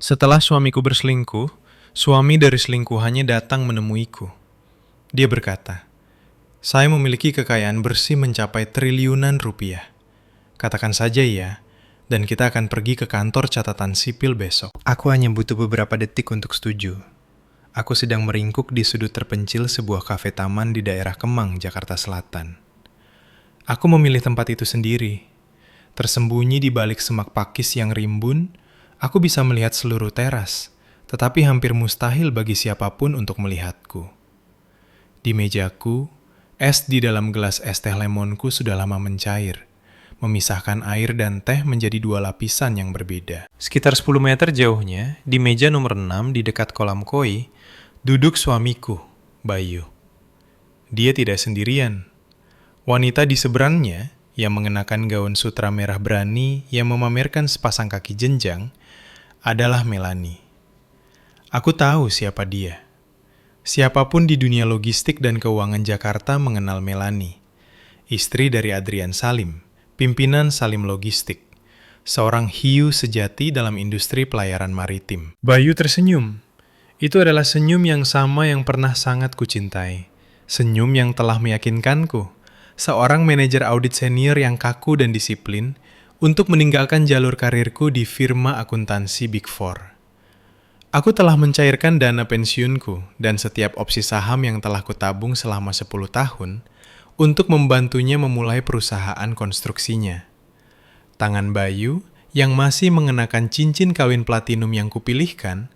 Setelah suamiku berselingkuh, suami dari selingkuhannya datang menemuiku. Dia berkata, "Saya memiliki kekayaan bersih mencapai triliunan rupiah. Katakan saja ya, dan kita akan pergi ke kantor catatan sipil besok." Aku hanya butuh beberapa detik untuk setuju. Aku sedang meringkuk di sudut terpencil sebuah kafe taman di daerah Kemang, Jakarta Selatan. Aku memilih tempat itu sendiri. Tersembunyi di balik semak pakis yang rimbun, aku bisa melihat seluruh teras, tetapi hampir mustahil bagi siapapun untuk melihatku. Di mejaku, es di dalam gelas es teh lemonku sudah lama mencair, memisahkan air dan teh menjadi dua lapisan yang berbeda. Sekitar 10 meter jauhnya, di meja nomor 6 di dekat kolam koi, duduk suamiku, Bayu. Dia tidak sendirian. Wanita di seberangnya, yang mengenakan gaun sutra merah berani yang memamerkan sepasang kaki jenjang, adalah Melanie. Aku tahu siapa dia. Siapapun di dunia logistik dan keuangan Jakarta mengenal Melanie, istri dari Adrian Salim, pimpinan Salim Logistik, seorang hiu sejati dalam industri pelayaran maritim. Bayu tersenyum. Itu adalah senyum yang sama yang pernah sangat kucintai. Senyum yang telah meyakinkanku, seorang manajer audit senior yang kaku dan disiplin, untuk meninggalkan jalur karirku di firma akuntansi Big Four. Aku telah mencairkan dana pensiunku dan setiap opsi saham yang telah kutabung selama 10 tahun untuk membantunya memulai perusahaan konstruksinya. Tangan Bayu yang masih mengenakan cincin kawin platinum yang kupilihkan,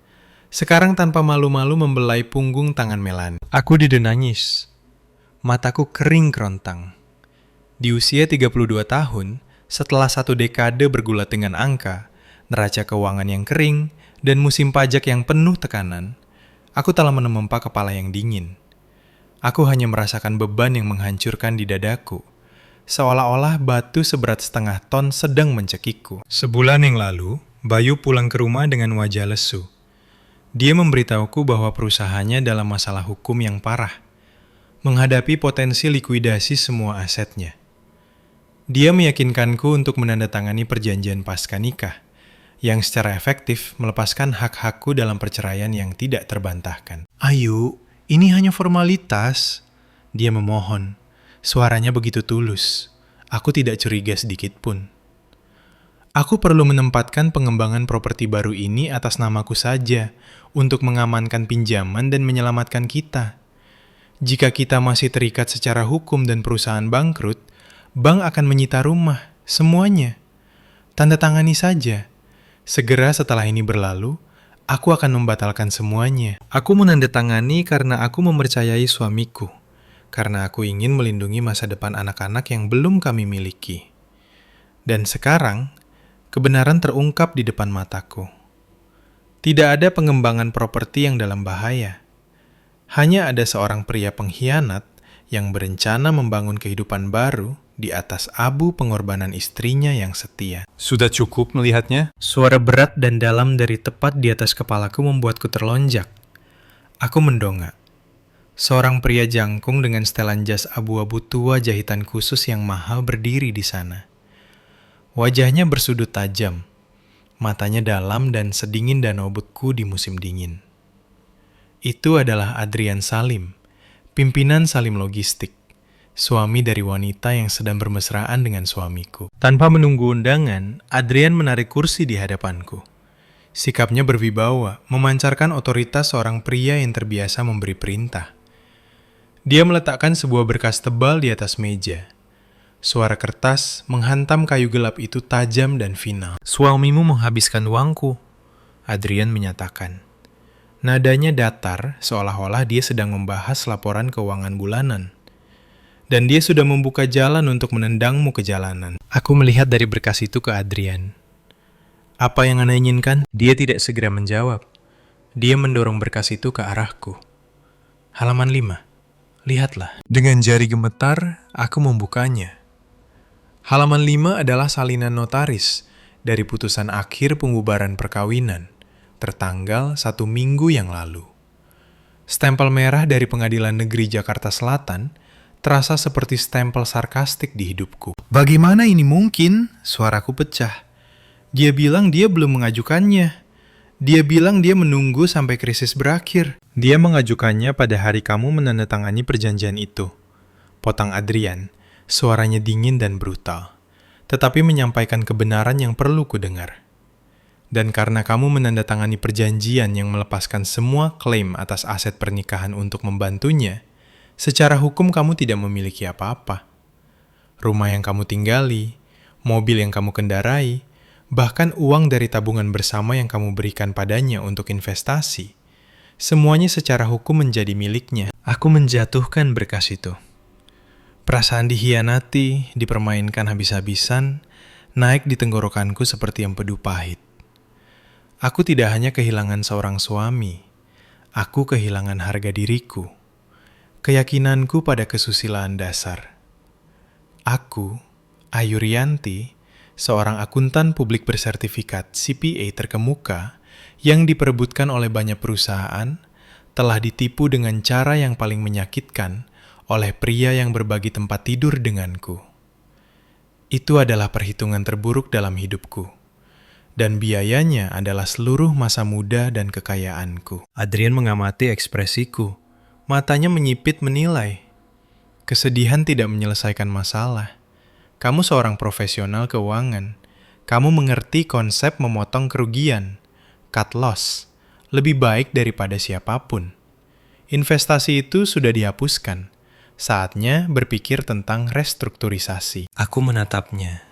sekarang tanpa malu-malu membelai punggung tangan Melanie. Aku didenangis. Mataku kering kerontang. Di usia 32 tahun, setelah satu dekade bergulat dengan angka, neraca keuangan yang kering, dan musim pajak yang penuh tekanan, aku telah menempa kepala yang dingin. Aku hanya merasakan beban yang menghancurkan di dadaku, seolah-olah batu seberat setengah ton sedang mencekikku. Sebulan yang lalu, Bayu pulang ke rumah dengan wajah lesu. Dia memberitahuku bahwa perusahaannya dalam masalah hukum yang parah, menghadapi potensi likuidasi semua asetnya. Dia meyakinkanku untuk menandatangani perjanjian pasca nikah, yang secara efektif melepaskan hak-hakku dalam perceraian yang tidak terbantahkan. "Ayu, ini hanya formalitas," dia memohon. Suaranya begitu tulus. Aku tidak curiga sedikit pun. "Aku perlu menempatkan pengembangan properti baru ini atas namaku saja, untuk mengamankan pinjaman dan menyelamatkan kita. Jika kita masih terikat secara hukum dan perusahaan bangkrut, bank akan menyita rumah, semuanya. Tanda tangani saja. Segera setelah ini berlalu, aku akan membatalkan semuanya. Aku menandatangani karena aku mempercayai suamiku, karena aku ingin melindungi masa depan anak-anak yang belum kami miliki. Dan sekarang, kebenaran terungkap di depan mataku. Tidak ada pengembangan properti yang dalam bahaya. Hanya ada seorang pria pengkhianat yang berencana membangun kehidupan baru di atas abu pengorbanan istrinya yang setia." Sudah cukup melihatnya? Suara berat dan dalam dari tepat di atas kepalaku membuatku terlonjak. Aku mendongak. Seorang pria jangkung dengan setelan jas abu-abu tua jahitan khusus yang mahal berdiri di sana. Wajahnya bersudut tajam, matanya dalam dan sedingin danau beku di musim dingin. Itu adalah Adrian Salim, pimpinan Salim Logistik, suami dari wanita yang sedang bermesraan dengan suamiku. Tanpa menunggu undangan, Adrian menarik kursi di hadapanku. Sikapnya berwibawa, memancarkan otoritas seorang pria yang terbiasa memberi perintah. Dia meletakkan sebuah berkas tebal di atas meja. Suara kertas menghantam kayu gelap itu tajam dan final. "Suamimu menghabiskan uangku," Adrian menyatakan. Nadanya datar, seolah-olah dia sedang membahas laporan keuangan bulanan. "Dan dia sudah membuka jalan untuk menendangmu ke jalanan." Aku melihat dari berkas itu ke Adrian. "Apa yang Anda inginkan?" Dia tidak segera menjawab. Dia mendorong berkas itu ke arahku. "Halaman 5. Lihatlah." Dengan jari gemetar, aku membukanya. Halaman 5 adalah salinan notaris dari putusan akhir pembubaran perkawinan, tertanggal 1 minggu yang lalu. Stempel merah dari Pengadilan Negeri Jakarta Selatan terasa seperti stempel sarkastik di hidupku. "Bagaimana ini mungkin?" Suaraku pecah. "Dia bilang dia belum mengajukannya. Dia bilang dia menunggu sampai krisis berakhir. Dia mengajukannya pada hari kamu menandatangani perjanjian itu. Potong Adrian, suaranya dingin dan brutal, tetapi menyampaikan kebenaran yang perlu kudengar. Dan karena kamu menandatangani perjanjian yang melepaskan semua klaim atas aset pernikahan untuk membantunya, secara hukum kamu tidak memiliki apa-apa. Rumah yang kamu tinggali, mobil yang kamu kendarai, bahkan uang dari tabungan bersama yang kamu berikan padanya untuk investasi, semuanya secara hukum menjadi miliknya. Aku menjatuhkan berkas itu. Perasaan dikhianati, dipermainkan habis-habisan, naik di tenggorokanku seperti empedu pahit. Aku tidak hanya kehilangan seorang suami, aku kehilangan harga diriku, keyakinanku pada kesusilaan dasar. Aku, Ayu Rianti, seorang akuntan publik bersertifikat CPA terkemuka yang diperebutkan oleh banyak perusahaan, telah ditipu dengan cara yang paling menyakitkan oleh pria yang berbagi tempat tidur denganku. Itu adalah perhitungan terburuk dalam hidupku. Dan biayanya adalah seluruh masa muda dan kekayaanku. Adrian mengamati ekspresiku. Matanya menyipit menilai. Kesedihan tidak menyelesaikan masalah. Kamu seorang profesional keuangan. Kamu mengerti konsep memotong kerugian. Cut loss. Lebih baik daripada siapapun. Investasi itu sudah dihapuskan. Saatnya berpikir tentang restrukturisasi. Aku menatapnya.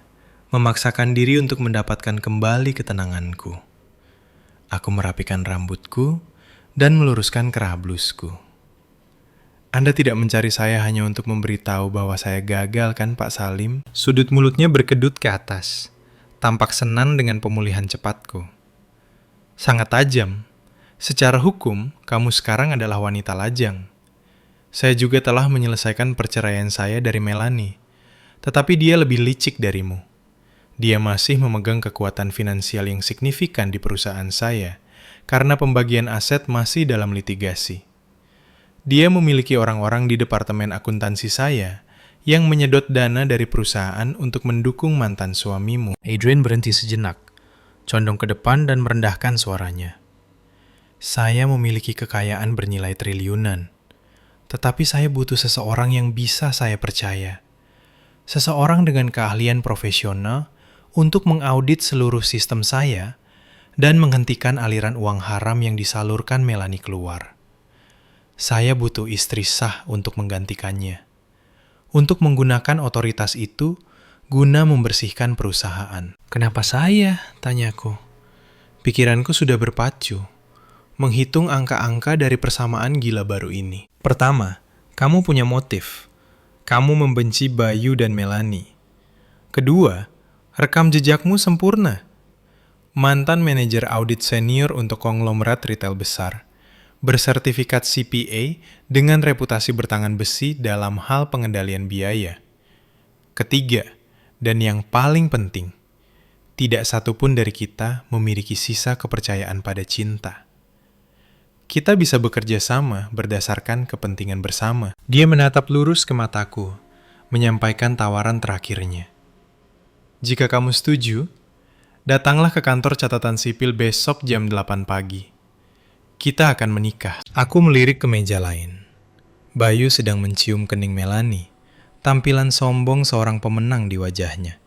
Memaksakan diri untuk mendapatkan kembali ketenanganku. Aku merapikan rambutku dan meluruskan kerah blusku. Anda tidak mencari saya hanya untuk memberitahu bahwa saya gagal kan Pak Salim? Sudut mulutnya berkedut ke atas, tampak senang dengan pemulihan cepatku. Sangat tajam. Secara hukum, kamu sekarang adalah wanita lajang. Saya juga telah menyelesaikan perceraian saya dari Melanie, tetapi dia lebih licik darimu. Dia masih memegang kekuatan finansial yang signifikan di perusahaan saya, karena pembagian aset masih dalam litigasi. Dia memiliki orang-orang di departemen akuntansi saya, yang menyedot dana dari perusahaan untuk mendukung mantan suamimu. Adrian berhenti sejenak, condong ke depan dan merendahkan suaranya. Saya memiliki kekayaan bernilai triliunan, tetapi saya butuh seseorang yang bisa saya percaya. Seseorang dengan keahlian profesional untuk mengaudit seluruh sistem saya dan menghentikan aliran uang haram yang disalurkan Melanie keluar. Saya butuh istri sah untuk menggantikannya. Untuk menggunakan otoritas itu guna membersihkan perusahaan. Kenapa saya? Tanyaku. Pikiranku sudah berpacu, menghitung angka-angka dari persamaan gila baru ini. Pertama, kamu punya motif. Kamu membenci Bayu dan Melanie. Kedua, rekam jejakmu sempurna. Mantan manajer audit senior untuk konglomerat retail besar, bersertifikat CPA dengan reputasi bertangan besi dalam hal pengendalian biaya. Ketiga, dan yang paling penting, tidak satupun dari kita memiliki sisa kepercayaan pada cinta. Kita bisa bekerja sama berdasarkan kepentingan bersama. Dia menatap lurus ke mataku, menyampaikan tawaran terakhirnya. Jika kamu setuju, datanglah ke kantor catatan sipil besok jam 8 pagi. Kita akan menikah. Aku melirik ke meja lain. Bayu sedang mencium kening Melanie, tampilan sombong seorang pemenang di wajahnya.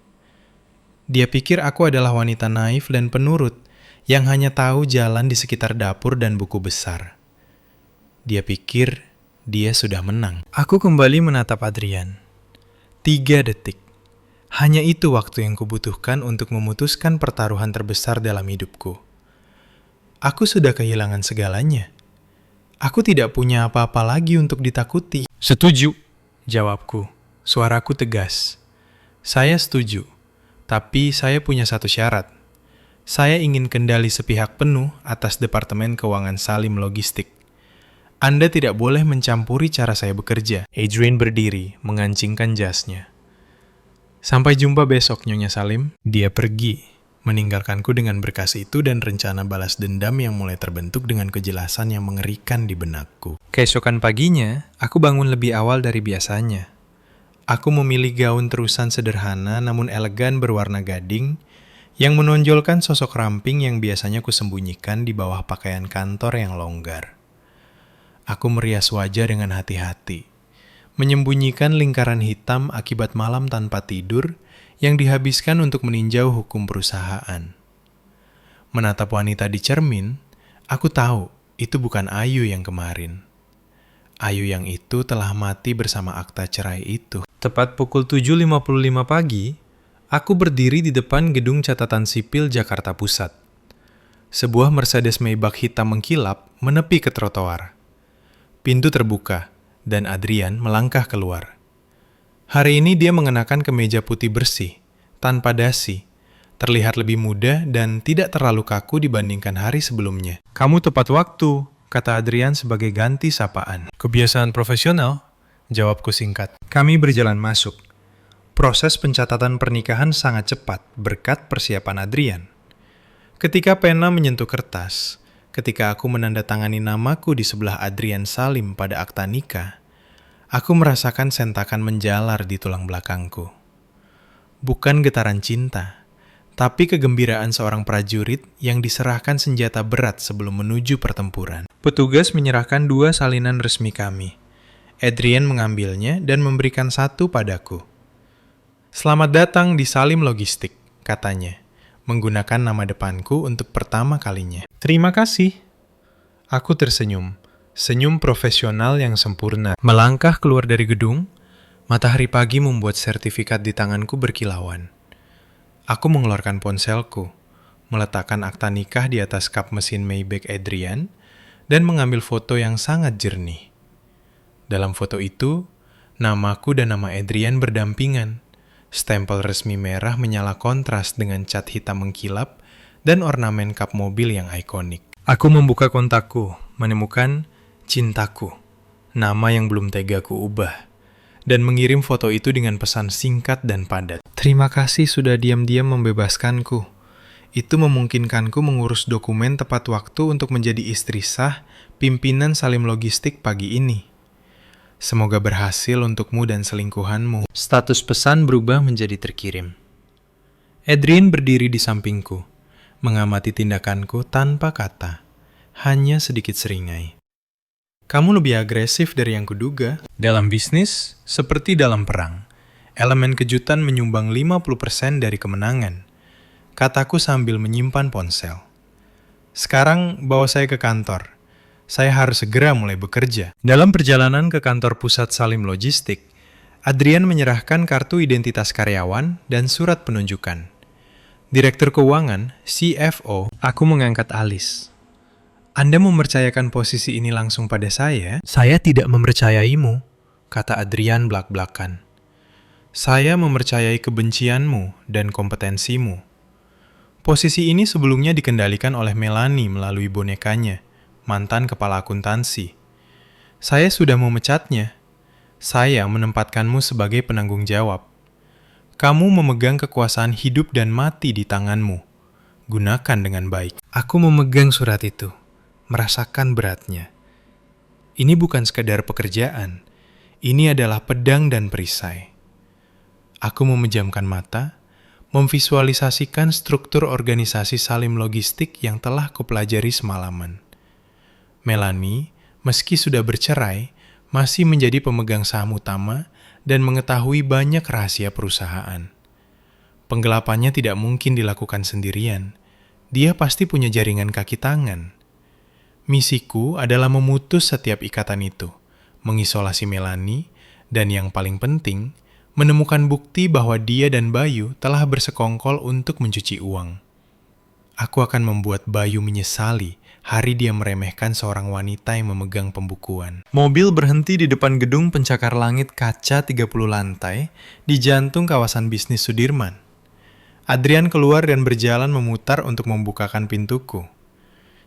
Dia pikir aku adalah wanita naif dan penurut yang hanya tahu jalan di sekitar dapur dan buku besar. Dia pikir dia sudah menang. Aku kembali menatap Adrian. 3 detik. Hanya itu waktu yang kubutuhkan untuk memutuskan pertaruhan terbesar dalam hidupku. Aku sudah kehilangan segalanya. Aku tidak punya apa-apa lagi untuk ditakuti. Setuju, jawabku. Suaraku tegas. Saya setuju, tapi saya punya satu syarat. Saya ingin kendali sepihak penuh atas Departemen Keuangan Salim Logistik. Anda tidak boleh mencampuri cara saya bekerja. Adrian berdiri, mengancingkan jasnya. Sampai jumpa besok, Nyonya Salim. Dia pergi, meninggalkanku dengan berkas itu dan rencana balas dendam yang mulai terbentuk dengan kejelasan yang mengerikan di benakku. Keesokan paginya, aku bangun lebih awal dari biasanya. Aku memilih gaun terusan sederhana namun elegan berwarna gading yang menonjolkan sosok ramping yang biasanya kusembunyikan di bawah pakaian kantor yang longgar. Aku merias wajah dengan hati-hati, menyembunyikan lingkaran hitam akibat malam tanpa tidur yang dihabiskan untuk meninjau hukum perusahaan. Menatap wanita di cermin, aku tahu itu bukan Ayu yang kemarin. Ayu yang itu telah mati bersama akta cerai itu. Tepat pukul 7.55 pagi, aku berdiri di depan gedung catatan sipil Jakarta Pusat. Sebuah Mercedes Maybach hitam mengkilap menepi ke trotoar. Pintu terbuka, dan Adrian melangkah keluar. Hari ini dia mengenakan kemeja putih bersih, tanpa dasi, terlihat lebih muda dan tidak terlalu kaku dibandingkan hari sebelumnya. "Kamu tepat waktu," kata Adrian sebagai ganti sapaan. "Kebiasaan profesional," jawabku singkat. Kami berjalan masuk. Proses pencatatan pernikahan sangat cepat berkat persiapan Adrian. Ketika pena menyentuh kertas, ketika aku menandatangani namaku di sebelah Adrian Salim pada akta nikah, aku merasakan sentakan menjalar di tulang belakangku. Bukan getaran cinta, tapi kegembiraan seorang prajurit yang diserahkan senjata berat sebelum menuju pertempuran. Petugas menyerahkan 2 salinan resmi kami. Adrian mengambilnya dan memberikan satu padaku. "Selamat datang di Salim Logistik," katanya, menggunakan nama depanku untuk pertama kalinya. "Terima kasih." Aku tersenyum, senyum profesional yang sempurna. Melangkah keluar dari gedung, matahari pagi membuat sertifikat di tanganku berkilauan. Aku mengeluarkan ponselku, meletakkan akta nikah di atas kap mesin Maybach Adrian, dan mengambil foto yang sangat jernih. Dalam foto itu, namaku dan nama Adrian berdampingan. Stempel resmi merah menyala kontras dengan cat hitam mengkilap dan ornamen kap mobil yang ikonik. Aku membuka kontakku, menemukan cintaku, nama yang belum tega ku ubah, dan mengirim foto itu dengan pesan singkat dan padat. "Terima kasih sudah diam-diam membebaskanku. Itu memungkinkanku mengurus dokumen tepat waktu untuk menjadi istri sah pimpinan Salim Logistik pagi ini. Semoga berhasil untukmu dan selingkuhanmu." Status pesan berubah menjadi terkirim. Adrian berdiri di sampingku, mengamati tindakanku tanpa kata, hanya sedikit seringai. "Kamu lebih agresif dari yang kuduga. Dalam bisnis, seperti dalam perang, elemen kejutan menyumbang 50% dari kemenangan," kataku sambil menyimpan ponsel. "Sekarang bawa saya ke kantor. Saya harus segera mulai bekerja." Dalam perjalanan ke kantor pusat Salim Logistik, Adrian menyerahkan kartu identitas karyawan dan surat penunjukan. Direktur keuangan, CFO, aku mengangkat alis. "Anda mempercayakan posisi ini langsung pada saya?" "Saya tidak mempercayaimu," kata Adrian blak-blakan. "Saya mempercayai kebencianmu dan kompetensimu. Posisi ini sebelumnya dikendalikan oleh Melanie melalui bonekanya, mantan kepala akuntansi. Saya sudah memecatnya. Saya menempatkanmu sebagai penanggung jawab. Kamu memegang kekuasaan hidup dan mati di tanganmu. Gunakan dengan baik." Aku memegang surat itu, merasakan beratnya. Ini bukan sekadar pekerjaan. Ini adalah pedang dan perisai. Aku memejamkan mata, memvisualisasikan struktur organisasi Salim Logistik yang telah kupelajari semalaman. Melanie, meski sudah bercerai, masih menjadi pemegang saham utama dan mengetahui banyak rahasia perusahaan. Penggelapannya tidak mungkin dilakukan sendirian. Dia pasti punya jaringan kaki tangan. Misiku adalah memutus setiap ikatan itu, mengisolasi Melanie, dan yang paling penting, menemukan bukti bahwa dia dan Bayu telah bersekongkol untuk mencuci uang. Aku akan membuat Bayu menyesali hari dia meremehkan seorang wanita yang memegang pembukuan. Mobil berhenti di depan gedung pencakar langit kaca 30 lantai di jantung kawasan bisnis Sudirman. Adrian keluar dan berjalan memutar untuk membukakan pintuku.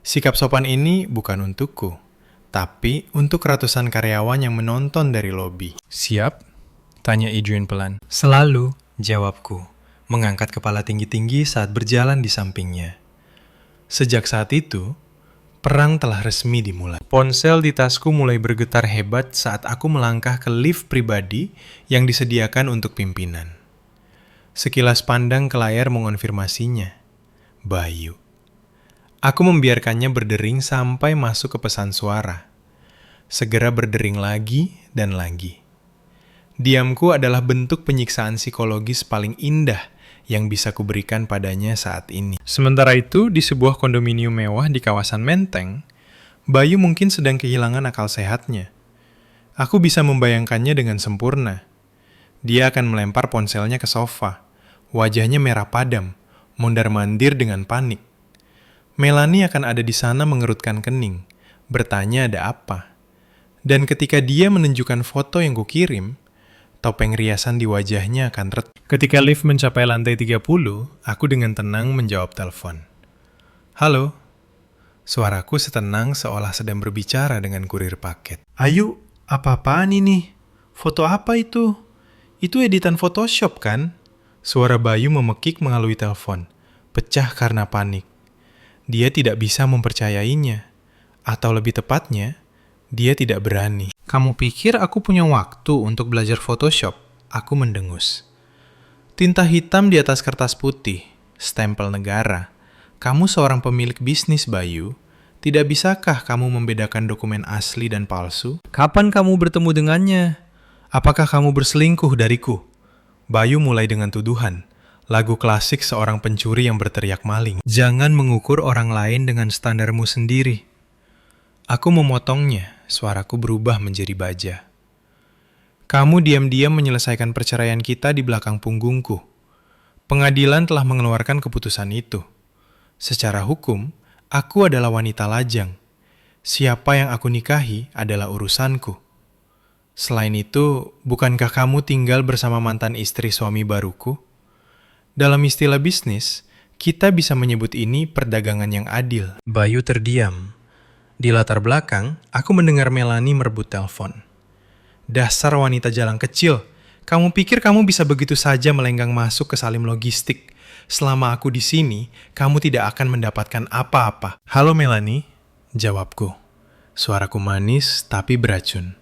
Sikap sopan ini bukan untukku, tapi untuk ratusan karyawan yang menonton dari lobi. "Siap?" tanya Adrian pelan. "Selalu," jawabku, mengangkat kepala tinggi-tinggi saat berjalan di sampingnya. Sejak saat itu, perang telah resmi dimulai. Ponsel di tasku mulai bergetar hebat saat aku melangkah ke lift pribadi yang disediakan untuk pimpinan. Sekilas pandang ke layar mengonfirmasinya. Bayu. Aku membiarkannya berdering sampai masuk ke pesan suara. Segera berdering lagi dan lagi. Diamku adalah bentuk penyiksaan psikologis paling indah yang bisa kuberikan padanya saat ini. Sementara itu, di sebuah kondominium mewah di kawasan Menteng, Bayu mungkin sedang kehilangan akal sehatnya. Aku bisa membayangkannya dengan sempurna. Dia akan melempar ponselnya ke sofa. Wajahnya merah padam, mondar-mandir dengan panik. Melanie akan ada di sana mengerutkan kening, bertanya ada apa. Dan ketika dia menunjukkan foto yang kukirim, topeng riasan di wajahnya akan retak. Ketika lift mencapai lantai 30, aku dengan tenang menjawab telepon. Halo? Suaraku setenang seolah sedang berbicara dengan kurir paket. Ayu, apa-apaan ini? Foto apa itu? Itu editan Photoshop kan? Suara Bayu memekik melalui telepon, pecah karena panik. Dia tidak bisa mempercayainya. Atau lebih tepatnya, dia tidak berani. Kamu pikir aku punya waktu untuk belajar Photoshop? Aku mendengus. Tinta hitam di atas kertas putih, stempel negara. Kamu seorang pemilik bisnis, Bayu. Tidak bisakah kamu membedakan dokumen asli dan palsu? Kapan kamu bertemu dengannya? Apakah kamu berselingkuh dariku? Bayu mulai dengan tuduhan. Lagu klasik seorang pencuri yang berteriak maling. Jangan mengukur orang lain dengan standarmu sendiri. Aku memotongnya, suaraku berubah menjadi baja. Kamu diam-diam menyelesaikan perceraian kita di belakang punggungku. Pengadilan telah mengeluarkan keputusan itu. Secara hukum, aku adalah wanita lajang. Siapa yang aku nikahi adalah urusanku. Selain itu, bukankah kamu tinggal bersama mantan istri suami baruku? Dalam istilah bisnis, kita bisa menyebut ini perdagangan yang adil. Bayu terdiam. Di latar belakang, aku mendengar Melanie merebut telepon. Dasar wanita jalang kecil, kamu pikir kamu bisa begitu saja melenggang masuk ke Salim Logistik? Selama aku di sini, kamu tidak akan mendapatkan apa-apa. Halo Melanie, jawabku. Suaraku manis tapi beracun.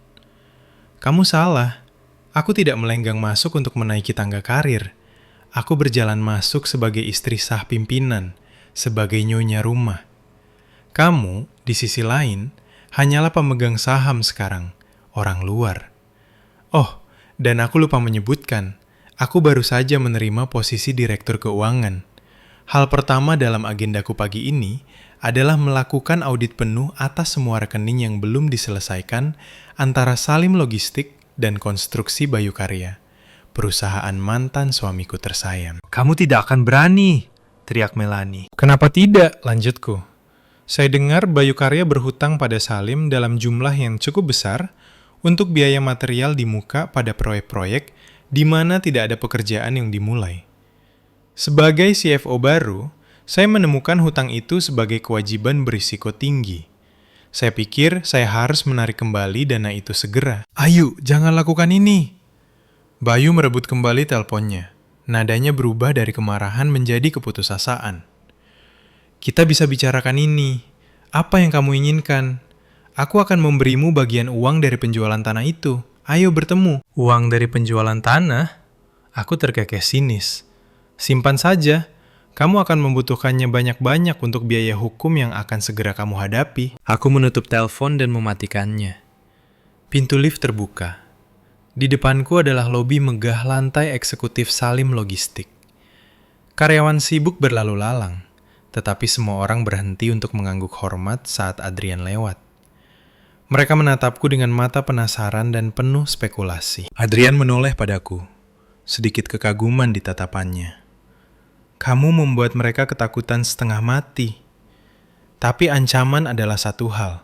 Kamu salah. Aku tidak melenggang masuk untuk menaiki tangga karir. Aku berjalan masuk sebagai istri sah pimpinan, sebagai nyonya rumah. Kamu, di sisi lain, hanyalah pemegang saham sekarang, orang luar. Oh, dan aku lupa menyebutkan, aku baru saja menerima posisi direktur keuangan. Hal pertama dalam agendaku pagi ini adalah melakukan audit penuh atas semua rekening yang belum diselesaikan antara Salim Logistik dan Konstruksi Bayu Karya, perusahaan mantan suamiku tersayang. Kamu tidak akan berani, teriak Melanie. Kenapa tidak? Lanjutku. Saya dengar Bayu Karya berhutang pada Salim dalam jumlah yang cukup besar untuk biaya material di muka pada proyek-proyek di mana tidak ada pekerjaan yang dimulai. Sebagai CFO baru, saya menemukan hutang itu sebagai kewajiban berisiko tinggi. Saya pikir saya harus menarik kembali dana itu segera. Ayu, jangan lakukan ini. Bayu merebut kembali teleponnya. Nadanya berubah dari kemarahan menjadi keputusasaan. Kita bisa bicarakan ini. Apa yang kamu inginkan? Aku akan memberimu bagian uang dari penjualan tanah itu. Ayo bertemu. Uang dari penjualan tanah? Aku terkekeh sinis. Simpan saja. Kamu akan membutuhkannya banyak-banyak untuk biaya hukum yang akan segera kamu hadapi. Aku menutup telepon dan mematikannya. Pintu lift terbuka. Di depanku adalah lobi megah lantai eksekutif Salim Logistik. Karyawan sibuk berlalu lalang, tetapi semua orang berhenti untuk mengangguk hormat saat Adrian lewat. Mereka menatapku dengan mata penasaran dan penuh spekulasi. Adrian menoleh padaku, sedikit kekaguman di tatapannya. Kamu membuat mereka ketakutan setengah mati. Tapi ancaman adalah satu hal.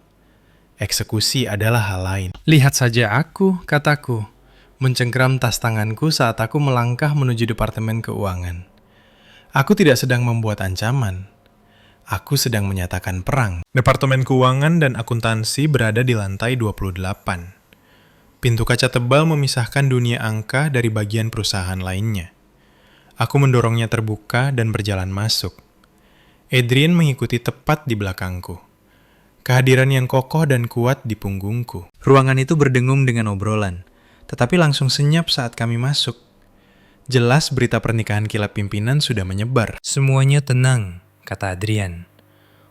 Eksekusi adalah hal lain. Lihat saja aku, kataku, mencengkram tas tanganku saat aku melangkah menuju Departemen Keuangan. Aku tidak sedang membuat ancaman. Aku sedang menyatakan perang. Departemen Keuangan dan Akuntansi berada di lantai 28. Pintu kaca tebal memisahkan dunia angka dari bagian perusahaan lainnya. Aku mendorongnya terbuka dan berjalan masuk. Adrian mengikuti tepat di belakangku. Kehadiran yang kokoh dan kuat di punggungku. Ruangan itu berdengung dengan obrolan, tetapi langsung senyap saat kami masuk. Jelas berita pernikahan kilap pimpinan sudah menyebar. Semuanya tenang, kata Adrian.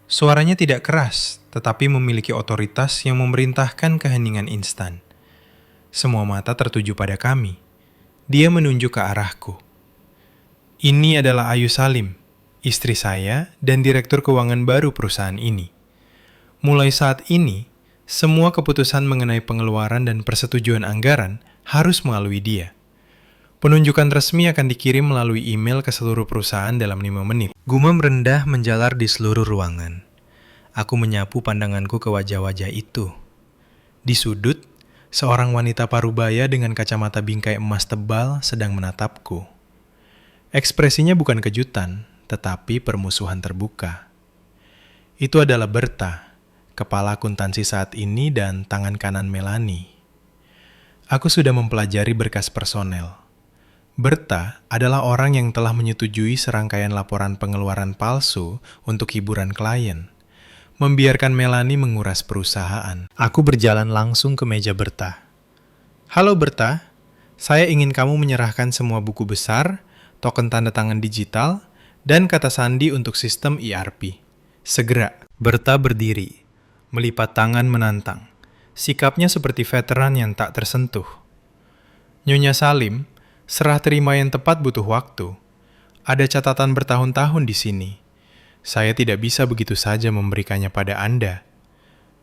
Suaranya tidak keras, tetapi memiliki otoritas yang memerintahkan keheningan instan. Semua mata tertuju pada kami. Dia menunjuk ke arahku. Ini adalah Ayu Salim, istri saya dan direktur keuangan baru perusahaan ini. Mulai saat ini, semua keputusan mengenai pengeluaran dan persetujuan anggaran harus melalui dia. Penunjukan resmi akan dikirim melalui email ke seluruh perusahaan dalam 5 menit. Gumam rendah menjalar di seluruh ruangan. Aku menyapu pandanganku ke wajah-wajah itu. Di sudut, seorang wanita parubaya dengan kacamata bingkai emas tebal sedang menatapku. Ekspresinya bukan kejutan, tetapi permusuhan terbuka. Itu adalah Berta, kepala akuntansi saat ini dan tangan kanan Melanie. Aku sudah mempelajari berkas personel. Berta adalah orang yang telah menyetujui serangkaian laporan pengeluaran palsu untuk hiburan klien, membiarkan Melanie menguras perusahaan. Aku berjalan langsung ke meja Berta. Halo Berta, saya ingin kamu menyerahkan semua buku besar, token tanda tangan digital, dan kata sandi untuk sistem ERP. Segera. Berta berdiri, melipat tangan menantang. Sikapnya seperti veteran yang tak tersentuh. Nyonya Salim, serah terima yang tepat butuh waktu. Ada catatan bertahun-tahun di sini. Saya tidak bisa begitu saja memberikannya pada Anda.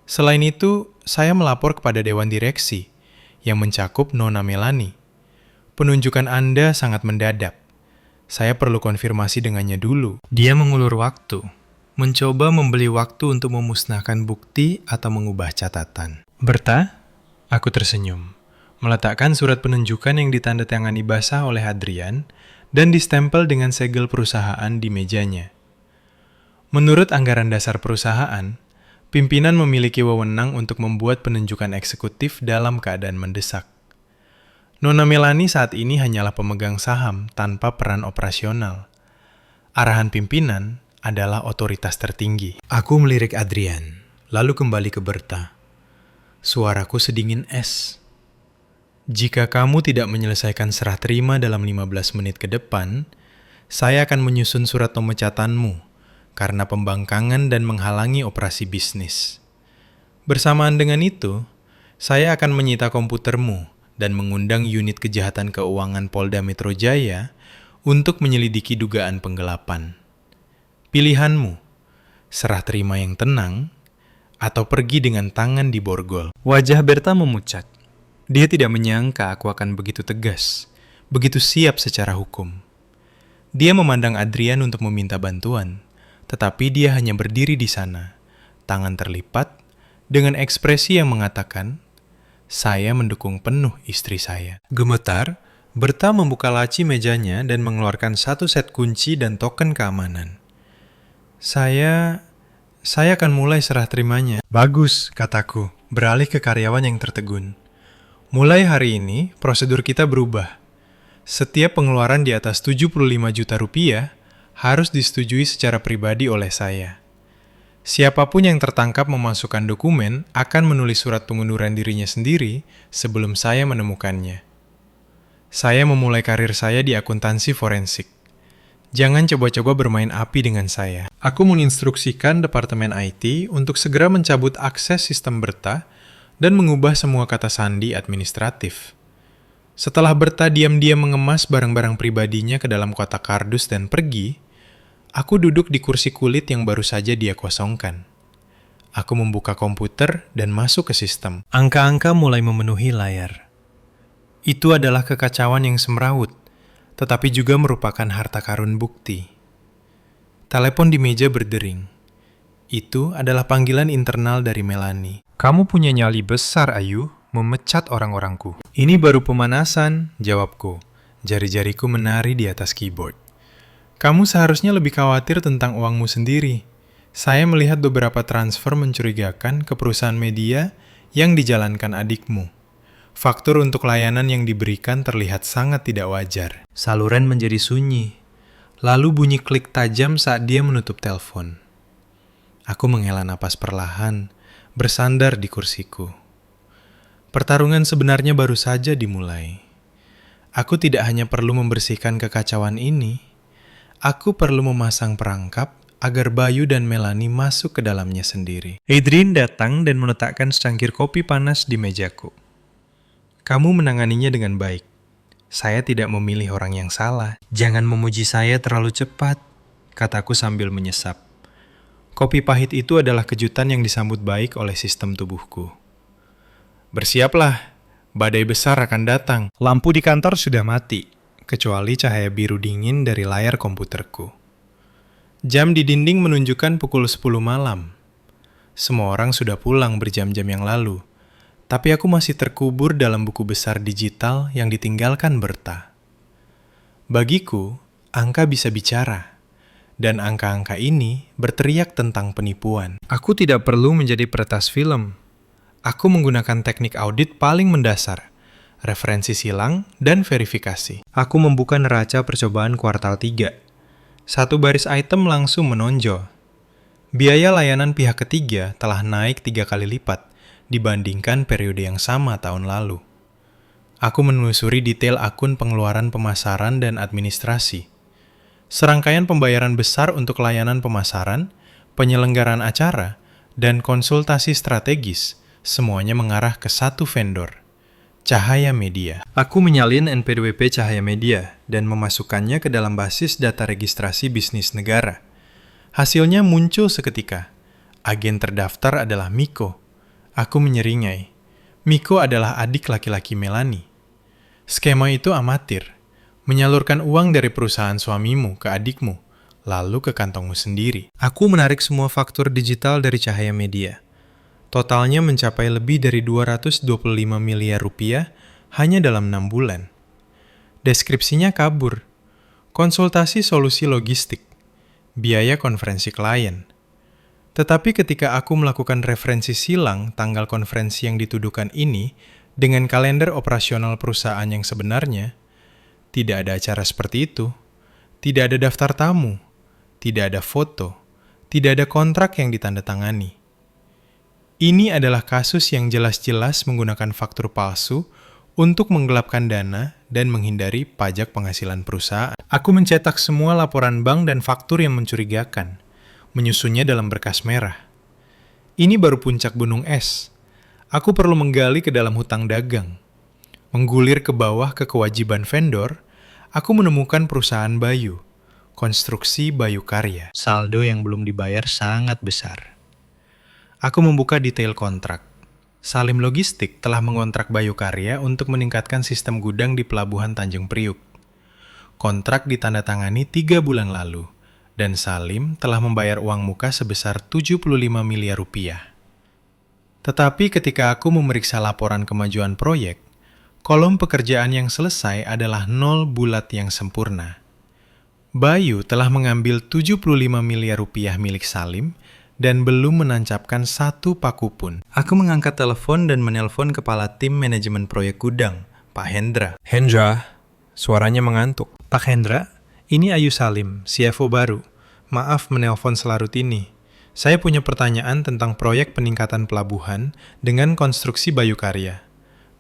Selain itu, saya melapor kepada Dewan Direksi, yang mencakup Nona Melanie. Penunjukan Anda sangat mendadak. Saya perlu konfirmasi dengannya dulu. Dia mengulur waktu, mencoba membeli waktu untuk memusnahkan bukti atau mengubah catatan. Berta, aku tersenyum. Meletakkan surat penunjukan yang ditandatangani basah oleh Adrian dan distempel dengan segel perusahaan di mejanya. Menurut anggaran dasar perusahaan, pimpinan memiliki wewenang untuk membuat penunjukan eksekutif dalam keadaan mendesak. Nona Melanie saat ini hanyalah pemegang saham tanpa peran operasional. Arahan pimpinan adalah otoritas tertinggi. Aku melirik Adrian, lalu kembali ke Berta. Suaraku sedingin es. Jika kamu tidak menyelesaikan serah terima dalam 15 menit ke depan, saya akan menyusun surat pemecatanmu karena pembangkangan dan menghalangi operasi bisnis. Bersamaan dengan itu, saya akan menyita komputermu dan mengundang unit kejahatan keuangan Polda Metro Jaya untuk menyelidiki dugaan penggelapan. Pilihanmu, serah terima yang tenang atau pergi dengan tangan di borgol. Wajah Berta memucat. Dia tidak menyangka aku akan begitu tegas, begitu siap secara hukum. Dia memandang Adrian untuk meminta bantuan, tetapi dia hanya berdiri di sana, tangan terlipat, dengan ekspresi yang mengatakan, saya mendukung penuh istri saya. Gemetar, Berta membuka laci mejanya dan mengeluarkan satu set kunci dan token keamanan. Saya akan mulai serah terimanya. Bagus, kataku, beralih ke karyawan yang tertegun. Mulai hari ini, prosedur kita berubah. Setiap pengeluaran di atas 75 juta rupiah harus disetujui secara pribadi oleh saya. Siapapun yang tertangkap memasukkan dokumen akan menulis surat pengunduran dirinya sendiri sebelum saya menemukannya. Saya memulai karir saya di akuntansi forensik. Jangan coba-coba bermain api dengan saya. Aku menginstruksikan Departemen IT untuk segera mencabut akses sistem Berta dan mengubah semua kata sandi administratif. Setelah Berta diam-diam mengemas barang-barang pribadinya ke dalam kotak kardus dan pergi, aku duduk di kursi kulit yang baru saja dia kosongkan. Aku membuka komputer dan masuk ke sistem. Angka-angka mulai memenuhi layar. Itu adalah kekacauan yang semrawut, tetapi juga merupakan harta karun bukti. Telepon di meja berdering. Itu adalah panggilan internal dari Melanie. Kamu punya nyali besar, Ayu, memecat orang-orangku. Ini baru pemanasan, jawabku. Jari-jariku menari di atas keyboard. Kamu seharusnya lebih khawatir tentang uangmu sendiri. Saya melihat beberapa transfer mencurigakan ke perusahaan media yang dijalankan adikmu. Faktur untuk layanan yang diberikan terlihat sangat tidak wajar. Saluran menjadi sunyi. Lalu bunyi klik tajam saat dia menutup telepon. Aku menghela napas perlahan, bersandar di kursiku. Pertarungan sebenarnya baru saja dimulai. Aku tidak hanya perlu membersihkan kekacauan ini, aku perlu memasang perangkap agar Bayu dan Melanie masuk ke dalamnya sendiri. Adrian datang dan meletakkan secangkir kopi panas di mejaku. Kamu menanganinya dengan baik. Saya tidak memilih orang yang salah. Jangan memuji saya terlalu cepat, kataku sambil menyesap. Kopi pahit itu adalah kejutan yang disambut baik oleh sistem tubuhku. Bersiaplah, badai besar akan datang. Lampu di kantor sudah mati, kecuali cahaya biru dingin dari layar komputerku. Jam di dinding menunjukkan pukul 10 malam. Semua orang sudah pulang berjam-jam yang lalu, tapi aku masih terkubur dalam buku besar digital yang ditinggalkan Berta. Bagiku, angka bisa bicara, dan angka-angka ini berteriak tentang penipuan. Aku tidak perlu menjadi peretas film. Aku menggunakan teknik audit paling mendasar, referensi silang, dan verifikasi. Aku membuka neraca percobaan kuartal 3. Satu baris item langsung menonjol. Biaya layanan pihak ketiga telah naik 3 kali lipat dibandingkan periode yang sama tahun lalu. Aku menelusuri detail akun pengeluaran pemasaran dan administrasi. Serangkaian pembayaran besar untuk layanan pemasaran, penyelenggaraan acara, dan konsultasi strategis, semuanya mengarah ke satu vendor, Cahaya Media. Aku menyalin NPWP Cahaya Media dan memasukkannya ke dalam basis data registrasi bisnis negara. Hasilnya muncul seketika. Agen terdaftar adalah Miko. Aku menyeringai. Miko adalah adik laki-laki Melanie. Skema itu amatir. Menyalurkan uang dari perusahaan suamimu ke adikmu, lalu ke kantongmu sendiri. Aku menarik semua faktur digital dari Cahaya Media. Totalnya mencapai lebih dari 225 miliar rupiah hanya dalam 6 bulan. Deskripsinya kabur. Konsultasi solusi logistik. Biaya konferensi klien. Tetapi ketika aku melakukan referensi silang tanggal konferensi yang dituduhkan ini dengan kalender operasional perusahaan yang sebenarnya, tidak ada acara seperti itu. Tidak ada daftar tamu. Tidak ada foto. Tidak ada kontrak yang ditandatangani. Ini adalah kasus yang jelas-jelas menggunakan faktur palsu untuk menggelapkan dana dan menghindari pajak penghasilan perusahaan. Aku mencetak semua laporan bank dan faktur yang mencurigakan, menyusunnya dalam berkas merah. Ini baru puncak gunung es. Aku perlu menggali ke dalam hutang dagang. Menggulir ke bawah ke kewajiban vendor, aku menemukan perusahaan Bayu, Konstruksi Bayu Karya. Saldo yang belum dibayar sangat besar. Aku membuka detail kontrak. Salim Logistik telah mengontrak Bayu Karya untuk meningkatkan sistem gudang di Pelabuhan Tanjung Priuk. Kontrak ditandatangani 3 bulan lalu, dan Salim telah membayar uang muka sebesar 75 miliar rupiah. Tetapi ketika aku memeriksa laporan kemajuan proyek, kolom pekerjaan yang selesai adalah 0 bulat yang sempurna. Bayu telah mengambil 75 miliar rupiah milik Salim, dan belum menancapkan satu paku pun. Aku mengangkat telepon dan menelpon kepala tim manajemen proyek gudang, Pak Hendra. Hendra, suaranya mengantuk. Pak Hendra, ini Ayu Salim, CFO baru. Maaf menelpon selarut ini. Saya punya pertanyaan tentang proyek peningkatan pelabuhan dengan konstruksi Bayu Karya.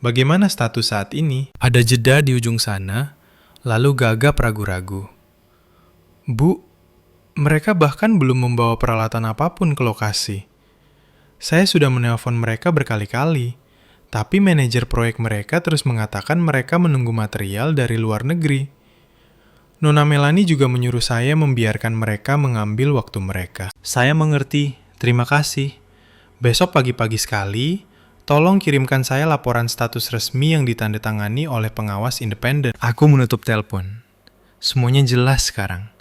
Bagaimana status saat ini? Ada jeda di ujung sana, lalu gagap ragu-ragu. Bu, mereka bahkan belum membawa peralatan apapun ke lokasi. Saya sudah menelpon mereka berkali-kali, tapi manajer proyek mereka terus mengatakan mereka menunggu material dari luar negeri. Nona Melanie juga menyuruh saya membiarkan mereka mengambil waktu mereka. Saya mengerti, terima kasih. Besok pagi-pagi sekali, tolong kirimkan saya laporan status resmi yang ditandatangani oleh pengawas independen. Aku menutup telepon. Semuanya jelas sekarang.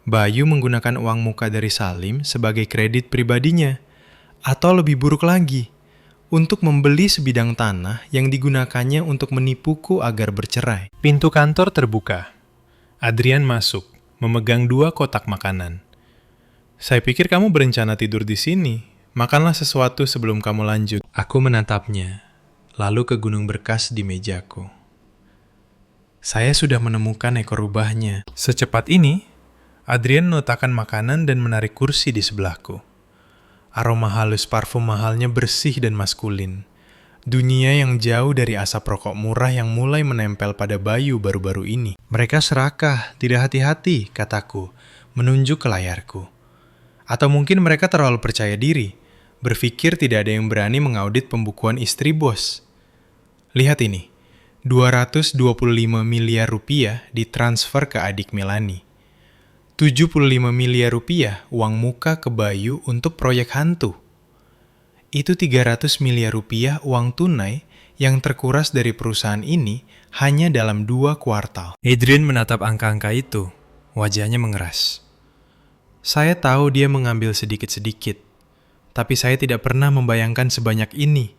Bayu menggunakan uang muka dari Salim sebagai kredit pribadinya, atau lebih buruk lagi, untuk membeli sebidang tanah yang digunakannya untuk menipuku agar bercerai. Pintu kantor terbuka. Adrian masuk, memegang 2 kotak makanan. Saya pikir kamu berencana tidur di sini. Makanlah sesuatu sebelum kamu lanjut. Aku menatapnya, lalu ke gunung berkas di mejaku. Saya sudah menemukan ekor rubahnya. Secepat ini, Adrian meletakkan makanan dan menarik kursi di sebelahku. Aroma halus parfum mahalnya bersih dan maskulin. Dunia yang jauh dari asap rokok murah yang mulai menempel pada Bayu baru-baru ini. Mereka serakah, tidak hati-hati, kataku, menunjuk ke layarku. Atau mungkin mereka terlalu percaya diri, berpikir tidak ada yang berani mengaudit pembukuan istri bos. Lihat ini, 225 miliar rupiah ditransfer ke adik Melani. 75 miliar rupiah uang muka ke Bayu untuk proyek hantu. Itu 300 miliar rupiah uang tunai yang terkuras dari perusahaan ini hanya dalam 2 kuartal. Adrian menatap angka-angka itu, wajahnya mengeras. Saya tahu dia mengambil sedikit-sedikit, tapi saya tidak pernah membayangkan sebanyak ini.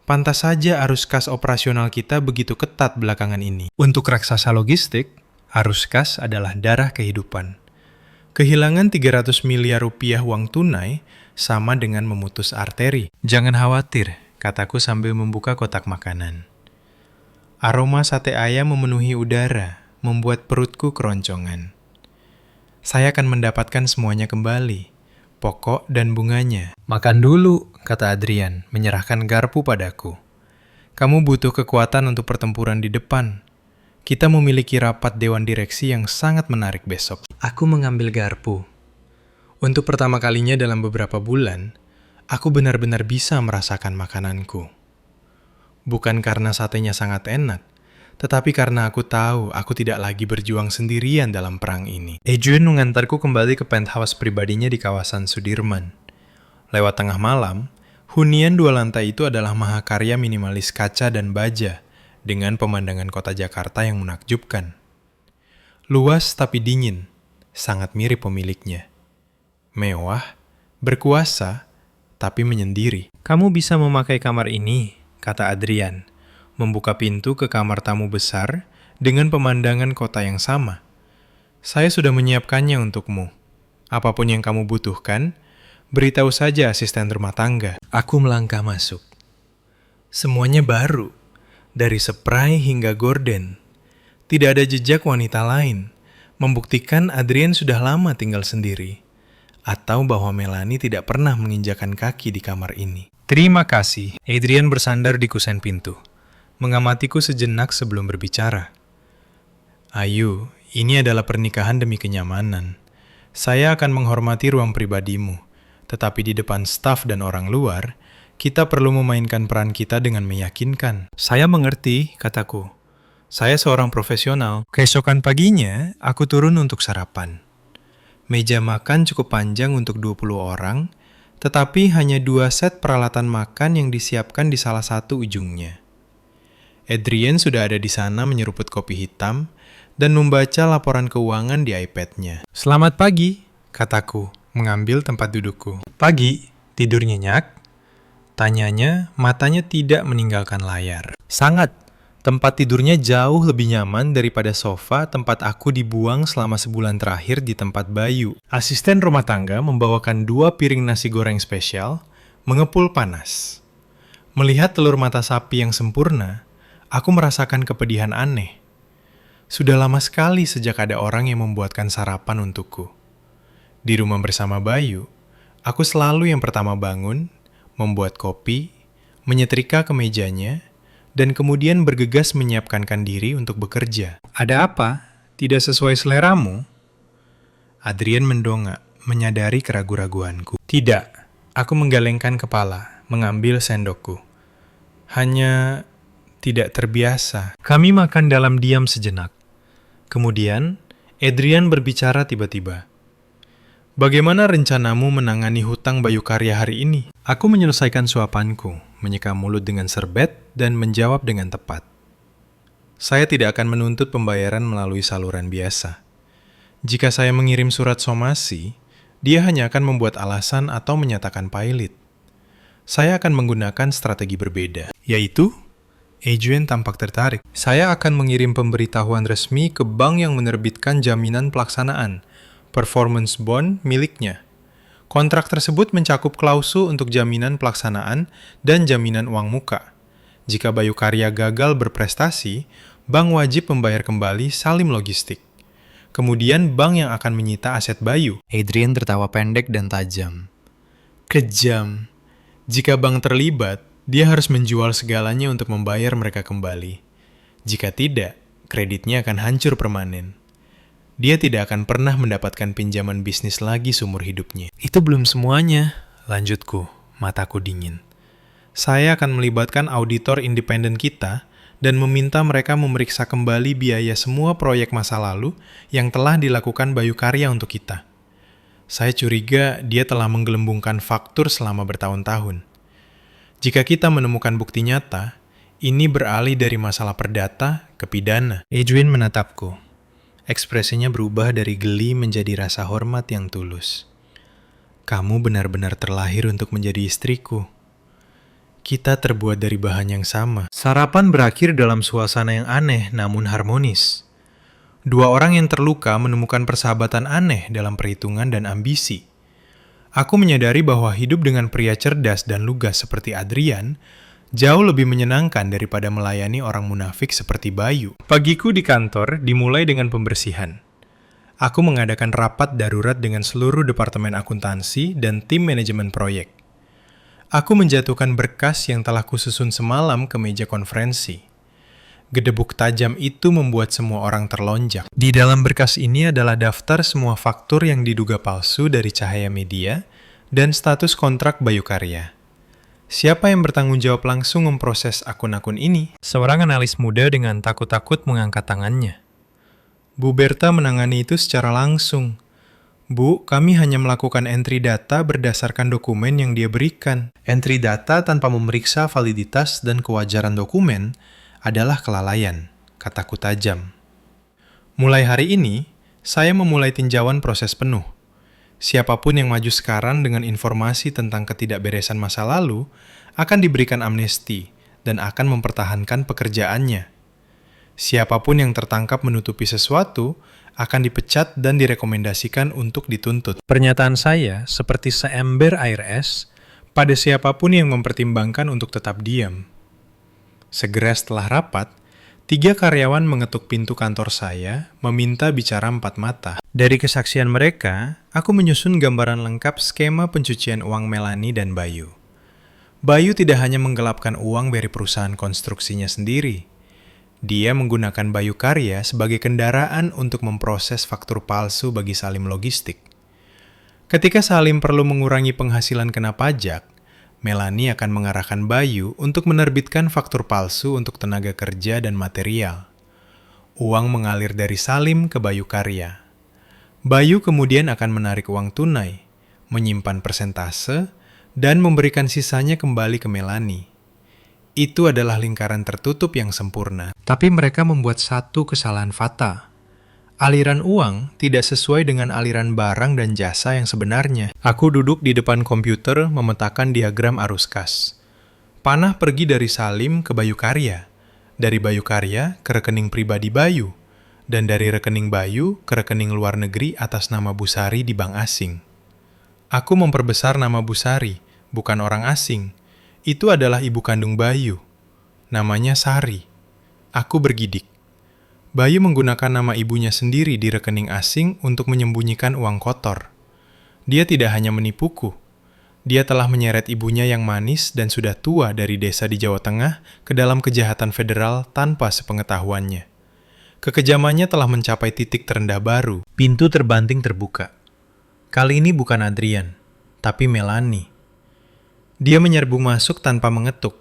Pantas saja arus kas operasional kita begitu ketat belakangan ini. Untuk raksasa logistik, arus kas adalah darah kehidupan. Kehilangan 300 miliar rupiah uang tunai sama dengan memutus arteri. Jangan khawatir, kataku sambil membuka kotak makanan. Aroma sate ayam memenuhi udara, membuat perutku keroncongan. Saya akan mendapatkan semuanya kembali, pokok dan bunganya. Makan dulu, kata Adrian, menyerahkan garpu padaku. Kamu butuh kekuatan untuk pertempuran di depan. Kita memiliki rapat dewan direksi yang sangat menarik besok. Aku mengambil garpu. Untuk pertama kalinya dalam beberapa bulan, aku benar-benar bisa merasakan makananku. Bukan karena satenya sangat enak, tetapi karena aku tahu aku tidak lagi berjuang sendirian dalam perang ini. Adrian mengantarku kembali ke penthouse pribadinya di kawasan Sudirman. Lewat tengah malam, hunian 2 lantai itu adalah mahakarya minimalis kaca dan baja dengan pemandangan kota Jakarta yang menakjubkan. Luas tapi dingin, sangat mirip pemiliknya. Mewah, berkuasa, tapi menyendiri. Kamu bisa memakai kamar ini, kata Adrian, membuka pintu ke kamar tamu besar dengan pemandangan kota yang sama. Saya sudah menyiapkannya untukmu. Apapun yang kamu butuhkan, beritahu saja asisten rumah tangga. Aku melangkah masuk. Semuanya baru, dari spray hingga gorden. Tidak ada jejak wanita lain, membuktikan Adrian sudah lama tinggal sendiri. Atau bahwa Melani tidak pernah menginjakan kaki di kamar ini. Terima kasih. Adrian bersandar di kusen pintu, mengamatiku sejenak sebelum berbicara. Ayu, ini adalah pernikahan demi kenyamanan. Saya akan menghormati ruang pribadimu, tetapi di depan staf dan orang luar, kita perlu memainkan peran kita dengan meyakinkan. Saya mengerti, kataku. Saya seorang profesional. Keesokan paginya, aku turun untuk sarapan. Meja makan cukup panjang untuk 20 orang, tetapi hanya 2 set peralatan makan yang disiapkan di salah satu ujungnya. Adrian sudah ada di sana menyeruput kopi hitam dan membaca laporan keuangan di iPad-nya. Selamat pagi, kataku, mengambil tempat dudukku. Pagi, tidur nyenyak? Tanyanya, matanya tidak meninggalkan layar. Sangat. Tempat tidurnya jauh lebih nyaman daripada sofa tempat aku dibuang selama sebulan terakhir di tempat Bayu. Asisten rumah tangga membawakan 2 piring nasi goreng spesial, mengepul panas. Melihat telur mata sapi yang sempurna, aku merasakan kepedihan aneh. Sudah lama sekali sejak ada orang yang membuatkan sarapan untukku. Di rumah bersama Bayu, aku selalu yang pertama bangun, membuat kopi, menyetrika kemejanya, dan kemudian bergegas menyiapkan diri untuk bekerja. Ada apa? Tidak sesuai seleramu? Adrian mendongak, menyadari keraguan-raguanku. Tidak, aku menggelengkan kepala, mengambil sendokku. Hanya tidak terbiasa. Kami makan dalam diam sejenak. Kemudian, Adrian berbicara tiba-tiba. Bagaimana rencanamu menangani hutang Bayu Karya hari ini? Aku menyelesaikan suapanku, menyeka mulut dengan serbet, dan menjawab dengan tepat. Saya tidak akan menuntut pembayaran melalui saluran biasa. Jika saya mengirim surat somasi, dia hanya akan membuat alasan atau menyatakan pailit. Saya akan menggunakan strategi berbeda, yaitu Adrian tampak tertarik. Saya akan mengirim pemberitahuan resmi ke bank yang menerbitkan jaminan pelaksanaan, performance bond miliknya. Kontrak tersebut mencakup klausul untuk jaminan pelaksanaan dan jaminan uang muka. Jika Bayu Karya gagal berprestasi, bank wajib membayar kembali Salim Logistik. Kemudian bank yang akan menyita aset Bayu. Adrian tertawa pendek dan tajam. Kejam. Jika bank terlibat, dia harus menjual segalanya untuk membayar mereka kembali. Jika tidak, kreditnya akan hancur permanen. dia tidak akan pernah mendapatkan pinjaman bisnis lagi seumur hidupnya. Itu belum semuanya, lanjutku, mataku dingin. Saya akan melibatkan auditor independen kita dan meminta mereka memeriksa kembali biaya semua proyek masa lalu yang telah dilakukan Bayu Karya untuk kita. Saya curiga dia telah menggelembungkan faktur selama bertahun-tahun. Jika kita menemukan bukti nyata, ini beralih dari masalah perdata ke pidana. Edwin menatapku. Ekspresinya berubah dari geli menjadi rasa hormat yang tulus. Kamu benar-benar terlahir untuk menjadi istriku. Kita terbuat dari bahan yang sama. Sarapan berakhir dalam suasana yang aneh namun harmonis. Dua orang yang terluka menemukan persahabatan aneh dalam perhitungan dan ambisi. Aku menyadari bahwa hidup dengan pria cerdas dan lugas seperti Adrian jauh lebih menyenangkan daripada melayani orang munafik seperti Bayu. Pagiku di kantor dimulai dengan pembersihan. Aku mengadakan rapat darurat dengan seluruh departemen akuntansi dan tim manajemen proyek. Aku menjatuhkan berkas yang telah kususun semalam ke meja konferensi. Gedebuk tajam itu membuat semua orang terlonjak. Di dalam berkas ini adalah daftar semua faktur yang diduga palsu dari Cahaya Media dan status kontrak Bayu Karya. Siapa yang bertanggung jawab langsung memproses akun-akun ini? Seorang analis muda dengan takut-takut mengangkat tangannya. Bu Berta menangani itu secara langsung. Bu, kami hanya melakukan entry data berdasarkan dokumen yang dia berikan. Entry data tanpa memeriksa validitas dan kewajaran dokumen adalah kelalaian, kataku tajam. Mulai hari ini, saya memulai tinjauan proses penuh. Siapapun yang maju sekarang dengan informasi tentang ketidakberesan masa lalu akan diberikan amnesti dan akan mempertahankan pekerjaannya. Siapapun yang tertangkap menutupi sesuatu akan dipecat dan direkomendasikan untuk dituntut. Pernyataan saya seperti seember air es pada siapapun yang mempertimbangkan untuk tetap diam. Segera setelah rapat, 3 karyawan mengetuk pintu kantor saya, meminta bicara 4 mata. Dari kesaksian mereka, aku menyusun gambaran lengkap skema pencucian uang Melanie dan Bayu. Bayu tidak hanya menggelapkan uang dari perusahaan konstruksinya sendiri. Dia menggunakan Bayu Karya sebagai kendaraan untuk memproses faktur palsu bagi Salim Logistik. Ketika Salim perlu mengurangi penghasilan kena pajak, Melanie akan mengarahkan Bayu untuk menerbitkan faktur palsu untuk tenaga kerja dan material. Uang mengalir dari Salim ke Bayu Karya. Bayu kemudian akan menarik uang tunai, menyimpan persentase, dan memberikan sisanya kembali ke Melanie. Itu adalah lingkaran tertutup yang sempurna. Tapi mereka membuat satu kesalahan fatal. Aliran uang tidak sesuai dengan aliran barang dan jasa yang sebenarnya. Aku duduk di depan komputer memetakan diagram arus kas. Panah pergi dari Salim ke Bayu Karya, dari Bayu Karya ke rekening pribadi Bayu, dan dari rekening Bayu ke rekening luar negeri atas nama Busari di bank asing. Aku memperbesar nama Busari, bukan orang asing. Itu adalah ibu kandung Bayu. Namanya Sari. Aku bergidik. Bayu menggunakan nama ibunya sendiri di rekening asing untuk menyembunyikan uang kotor. Dia tidak hanya menipuku. Dia telah menyeret ibunya yang manis dan sudah tua dari desa di Jawa Tengah ke dalam kejahatan federal tanpa sepengetahuannya. Kekejamannya telah mencapai titik terendah baru. Pintu terbanting terbuka. Kali ini bukan Adrian, tapi Melanie. Dia menyerbu masuk tanpa mengetuk,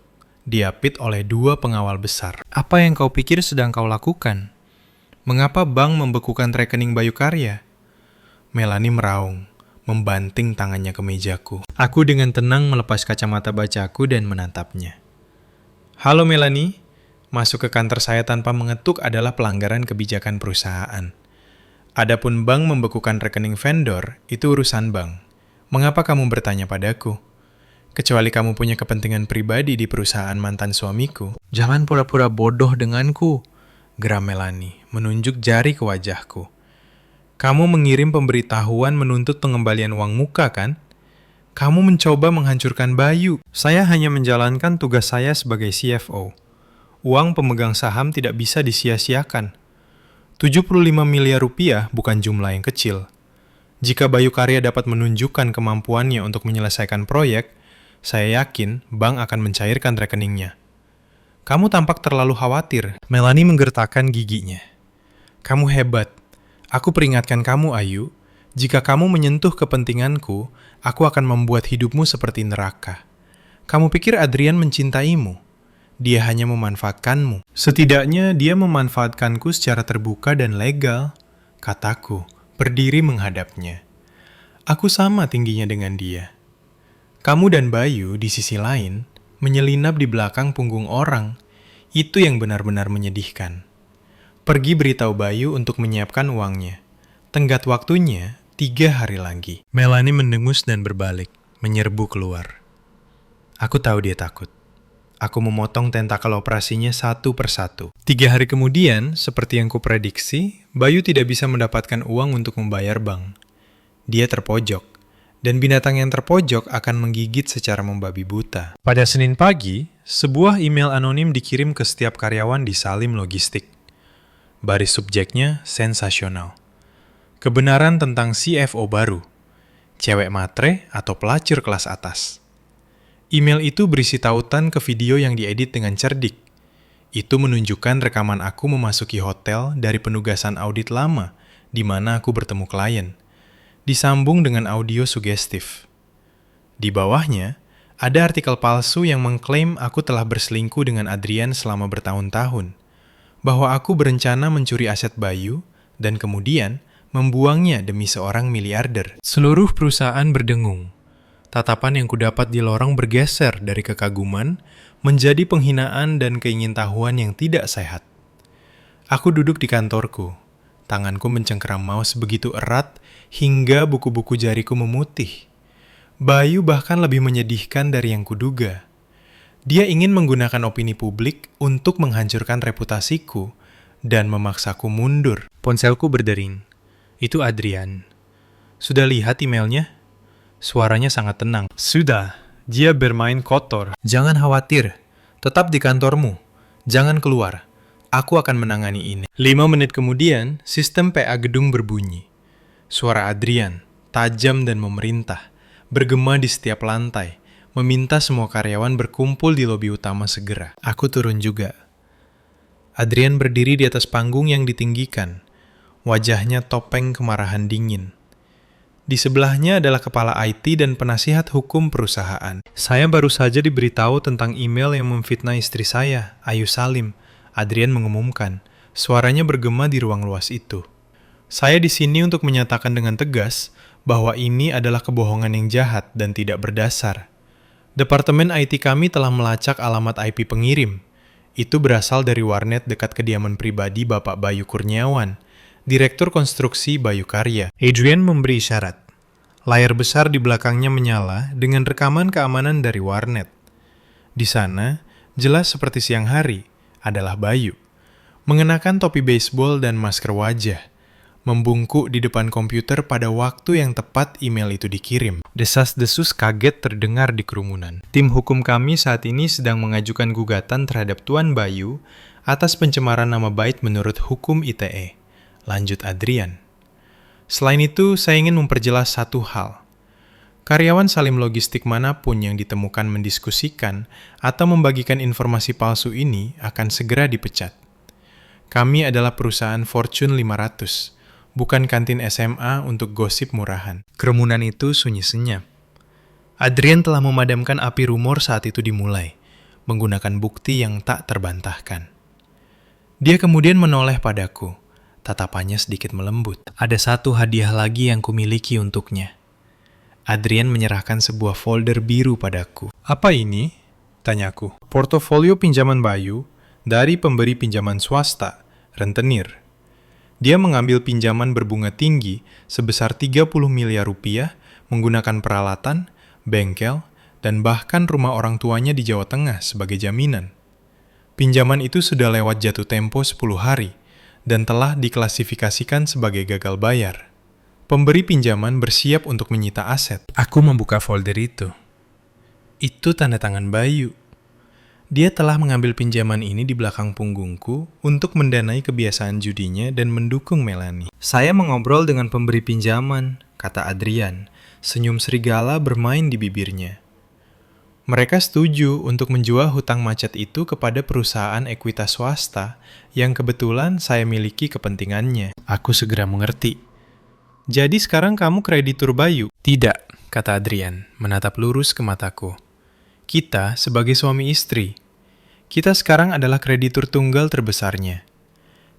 diapit oleh 2 pengawal besar. Apa yang kau pikir sedang kau lakukan? Mengapa bank membekukan rekening Bayu Karya? Melanie meraung, membanting tangannya ke mejaku. Aku dengan tenang melepas kacamata bacaku dan menatapnya. Halo Melanie, masuk ke kantor saya tanpa mengetuk adalah pelanggaran kebijakan perusahaan. Adapun bank membekukan rekening vendor, itu urusan bank. Mengapa kamu bertanya padaku? Kecuali kamu punya kepentingan pribadi di perusahaan mantan suamiku. Jangan pura-pura bodoh denganku, geram Melanie, menunjuk jari ke wajahku. Kamu mengirim pemberitahuan menuntut pengembalian uang muka, kan? Kamu mencoba menghancurkan Bayu. Saya hanya menjalankan tugas saya sebagai CFO. Uang pemegang saham tidak bisa disia-siakan. 75 miliar rupiah bukan jumlah yang kecil. Jika Bayu Karya dapat menunjukkan kemampuannya untuk menyelesaikan proyek, saya yakin bank akan mencairkan rekeningnya. Kamu tampak terlalu khawatir. Melanie menggertakkan giginya. Kamu hebat. Aku peringatkan kamu, Ayu, jika kamu menyentuh kepentinganku, aku akan membuat hidupmu seperti neraka. Kamu pikir Adrian mencintaimu? Dia hanya memanfaatkanmu. Setidaknya dia memanfaatkanku secara terbuka dan legal, kataku, berdiri menghadapnya. Aku sama tingginya dengan dia. Kamu dan Bayu di sisi lain menyelinap di belakang punggung orang. Itu yang benar-benar menyedihkan. Pergi beritahu Bayu untuk menyiapkan uangnya. Tenggat waktunya 3 hari lagi. Melanie mendengus dan berbalik, menyerbu keluar. Aku tahu dia takut. Aku memotong tentakel operasinya satu persatu. 3 hari kemudian, seperti yang kuprediksi, Bayu tidak bisa mendapatkan uang untuk membayar bank. Dia terpojok, dan binatang yang terpojok akan menggigit secara membabi buta. Pada Senin pagi, sebuah email anonim dikirim ke setiap karyawan di Salim Logistik. Baris subjeknya sensasional. Kebenaran tentang CFO baru, cewek matre atau pelacur kelas atas. Email itu berisi tautan ke video yang diedit dengan cerdik. Itu menunjukkan rekaman aku memasuki hotel dari penugasan audit lama di mana aku bertemu klien. Disambung dengan audio sugestif. Di bawahnya, ada artikel palsu yang mengklaim aku telah berselingkuh dengan Adrian selama bertahun-tahun, bahwa aku berencana mencuri aset Bayu dan kemudian membuangnya demi seorang miliarder. Seluruh perusahaan berdengung. Tatapan yang kudapat di lorong bergeser dari kekaguman menjadi penghinaan dan keingintahuan yang tidak sehat. Aku duduk di kantorku. Tanganku mencengkeram mouse begitu erat hingga buku-buku jariku memutih. Bayu bahkan lebih menyedihkan dari yang kuduga. Dia ingin menggunakan opini publik untuk menghancurkan reputasiku dan memaksaku mundur. Ponselku berdering. Itu Adrian. Sudah lihat emailnya? Suaranya sangat tenang. Sudah, dia bermain kotor. Jangan khawatir, tetap di kantormu. Jangan keluar. Aku akan menangani ini. 5 menit kemudian, sistem PA gedung berbunyi. Suara Adrian, tajam dan memerintah, bergema di setiap lantai, meminta semua karyawan berkumpul di lobi utama segera. Aku turun juga. Adrian berdiri di atas panggung yang ditinggikan. Wajahnya topeng kemarahan dingin. Di sebelahnya adalah kepala IT dan penasihat hukum perusahaan. Saya baru saja diberitahu tentang email yang memfitnah istri saya, Ayu Salim. Adrian mengumumkan. Suaranya bergema di ruang luas itu. Saya di sini untuk menyatakan dengan tegas bahwa ini adalah kebohongan yang jahat dan tidak berdasar. Departemen IT kami telah melacak alamat IP pengirim. Itu berasal dari warnet dekat kediaman pribadi Bapak Bayu Kurniawan, Direktur Konstruksi Bayu Karya. Adrian memberi isyarat. Layar besar di belakangnya menyala dengan rekaman keamanan dari warnet. Di sana, jelas seperti siang hari, adalah Bayu. Mengenakan topi baseball dan masker wajah. Membungkuk di depan komputer pada waktu yang tepat email itu dikirim. Desas-desus kaget terdengar di kerumunan. Tim hukum kami saat ini sedang mengajukan gugatan terhadap Tuan Bayu atas pencemaran nama baik menurut hukum ITE. Lanjut Adrian. Selain itu, saya ingin memperjelas satu hal. Karyawan Salim Logistik manapun yang ditemukan mendiskusikan atau membagikan informasi palsu ini akan segera dipecat. Kami adalah perusahaan Fortune 500. Bukan kantin SMA untuk gosip murahan. Kerumunan itu sunyi senyap. Adrian telah memadamkan api rumor saat itu dimulai, menggunakan bukti yang tak terbantahkan. Dia kemudian menoleh padaku, tatapannya sedikit melembut. Ada satu hadiah lagi yang kumiliki untuknya. Adrian menyerahkan sebuah folder biru padaku. Apa ini? Tanyaku. Portofolio pinjaman Bayu dari pemberi pinjaman swasta, rentenir. Dia mengambil pinjaman berbunga tinggi sebesar 30 miliar rupiah menggunakan peralatan, bengkel, dan bahkan rumah orang tuanya di Jawa Tengah sebagai jaminan. Pinjaman itu sudah lewat jatuh tempo 10 hari dan telah diklasifikasikan sebagai gagal bayar. Pemberi pinjaman bersiap untuk menyita aset. Aku membuka folder itu. Itu tanda tangan Bayu. Dia telah mengambil pinjaman ini di belakang punggungku untuk mendanai kebiasaan judinya dan mendukung Melanie. Saya mengobrol dengan pemberi pinjaman, kata Adrian. Senyum serigala bermain di bibirnya. Mereka setuju untuk menjual hutang macet itu kepada perusahaan ekuitas swasta yang kebetulan saya miliki kepentingannya. Aku segera mengerti. Jadi sekarang kamu kreditur Bayu? Tidak, kata Adrian, menatap lurus ke mataku. Kita sebagai suami istri. Kita sekarang adalah kreditur tunggal terbesarnya.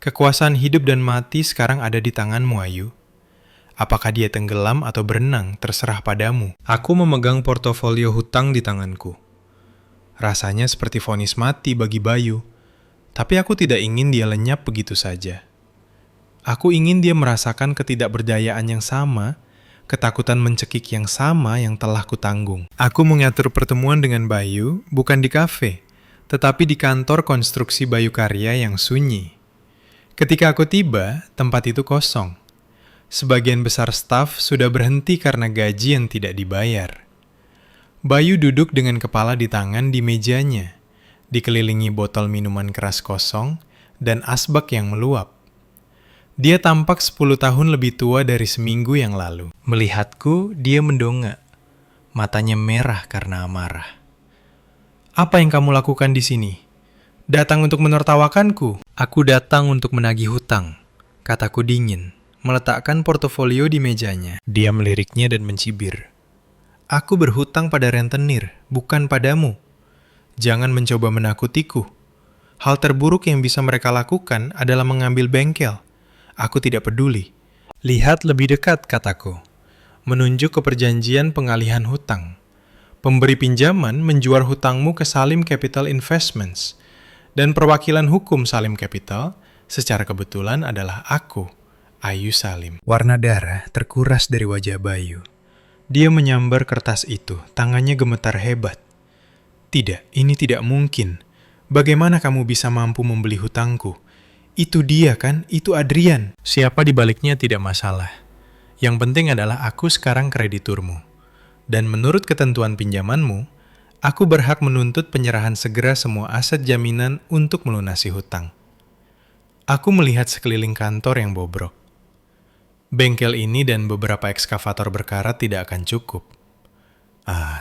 Kekuasaan hidup dan mati sekarang ada di tanganmu, Ayu. Apakah dia tenggelam atau berenang, terserah padamu. Aku memegang portofolio hutang di tanganku. Rasanya seperti vonis mati bagi Bayu. Tapi aku tidak ingin dia lenyap begitu saja. Aku ingin dia merasakan ketidakberdayaan yang sama, ketakutan mencekik yang sama yang telah kutanggung. Aku mengatur pertemuan dengan Bayu bukan di kafe, tetapi di kantor konstruksi Bayu Karya yang sunyi. Ketika aku tiba, tempat itu kosong. Sebagian besar staf sudah berhenti karena gaji yang tidak dibayar. Bayu duduk dengan kepala di tangan di mejanya, dikelilingi botol minuman keras kosong dan asbak yang meluap. Dia tampak 10 tahun lebih tua dari seminggu yang lalu. Melihatku, dia mendongak. Matanya merah karena amarah. Apa yang kamu lakukan di sini? Datang untuk menertawakanku? Aku datang untuk menagih hutang, kataku dingin. Meletakkan portofolio di mejanya. Dia meliriknya dan mencibir. Aku berhutang pada rentenir, bukan padamu. Jangan mencoba menakutiku. Hal terburuk yang bisa mereka lakukan adalah mengambil bengkel. Aku tidak peduli. Lihat lebih dekat, kataku. Menunjuk ke perjanjian pengalihan hutang. Pemberi pinjaman menjual hutangmu ke Salim Capital Investments. Dan perwakilan hukum Salim Capital secara kebetulan adalah aku. Ayu Salim. Warna darah terkuras dari wajah Bayu. Dia menyambar kertas itu, tangannya gemetar hebat. Tidak, ini tidak mungkin. Bagaimana kamu bisa mampu membeli hutangku? Itu dia kan, itu Adrian. Siapa di baliknya tidak masalah. Yang penting adalah aku sekarang krediturmu. Dan menurut ketentuan pinjamanmu, aku berhak menuntut penyerahan segera semua aset jaminan untuk melunasi hutang. Aku melihat sekeliling kantor yang bobrok. Bengkel ini dan beberapa ekskavator berkarat tidak akan cukup.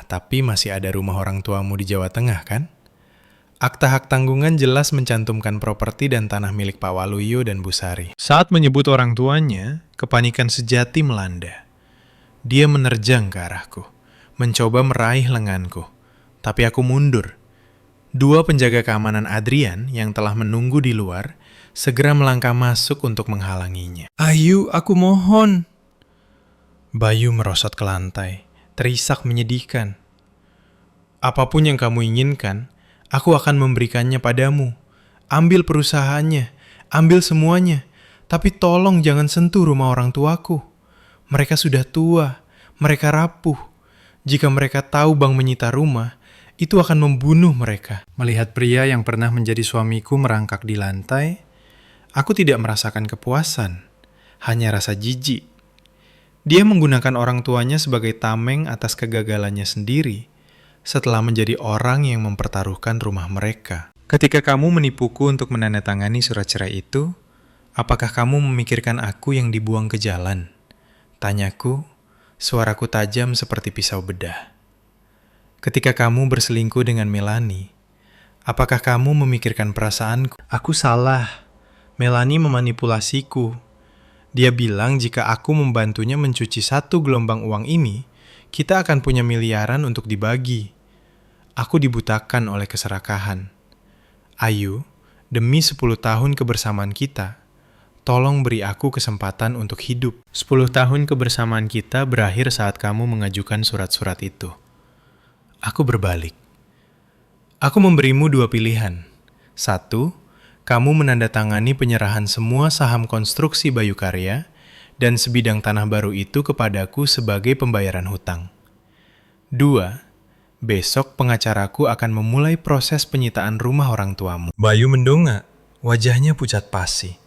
Tapi masih ada rumah orang tuamu di Jawa Tengah, kan? Akta hak tanggungan jelas mencantumkan properti dan tanah milik Pak Waluyo dan Bu Sari. Saat menyebut orang tuanya, kepanikan sejati melanda. Dia menerjang ke arahku, mencoba meraih lenganku. Tapi aku mundur. Dua penjaga keamanan Adrian yang telah menunggu di luar segera melangkah masuk untuk menghalanginya. Ayu, aku mohon. Bayu merosot ke lantai, terisak menyedihkan. Apapun yang kamu inginkan, aku akan memberikannya padamu. Ambil perusahaannya, ambil semuanya. Tapi tolong jangan sentuh rumah orang tuaku. Mereka sudah tua, mereka rapuh. Jika mereka tahu bank menyita rumah, itu akan membunuh mereka. Melihat pria yang pernah menjadi suamiku merangkak di lantai, aku tidak merasakan kepuasan, hanya rasa jijik. Dia menggunakan orang tuanya sebagai tameng atas kegagalannya sendiri setelah menjadi orang yang mempertaruhkan rumah mereka. Ketika kamu menipuku untuk menandatangani surat cerai itu, apakah kamu memikirkan aku yang dibuang ke jalan? Tanyaku, suaraku tajam seperti pisau bedah. Ketika kamu berselingkuh dengan Melanie, apakah kamu memikirkan perasaanku? Aku salah. Melanie memanipulasiku. Dia bilang jika aku membantunya mencuci 1 gelombang uang ini, kita akan punya miliaran untuk dibagi. Aku dibutakan oleh keserakahan. Ayu, demi 10 tahun kebersamaan kita, tolong beri aku kesempatan untuk hidup. 10 tahun kebersamaan kita berakhir saat kamu mengajukan surat-surat itu. Aku berbalik. Aku memberimu 2 pilihan. 1, kamu menandatangani penyerahan semua saham konstruksi Bayu Karya dan sebidang tanah baru itu kepadaku sebagai pembayaran hutang. 2, besok pengacaraku akan memulai proses penyitaan rumah orang tuamu. Bayu mendongak, wajahnya pucat pasi.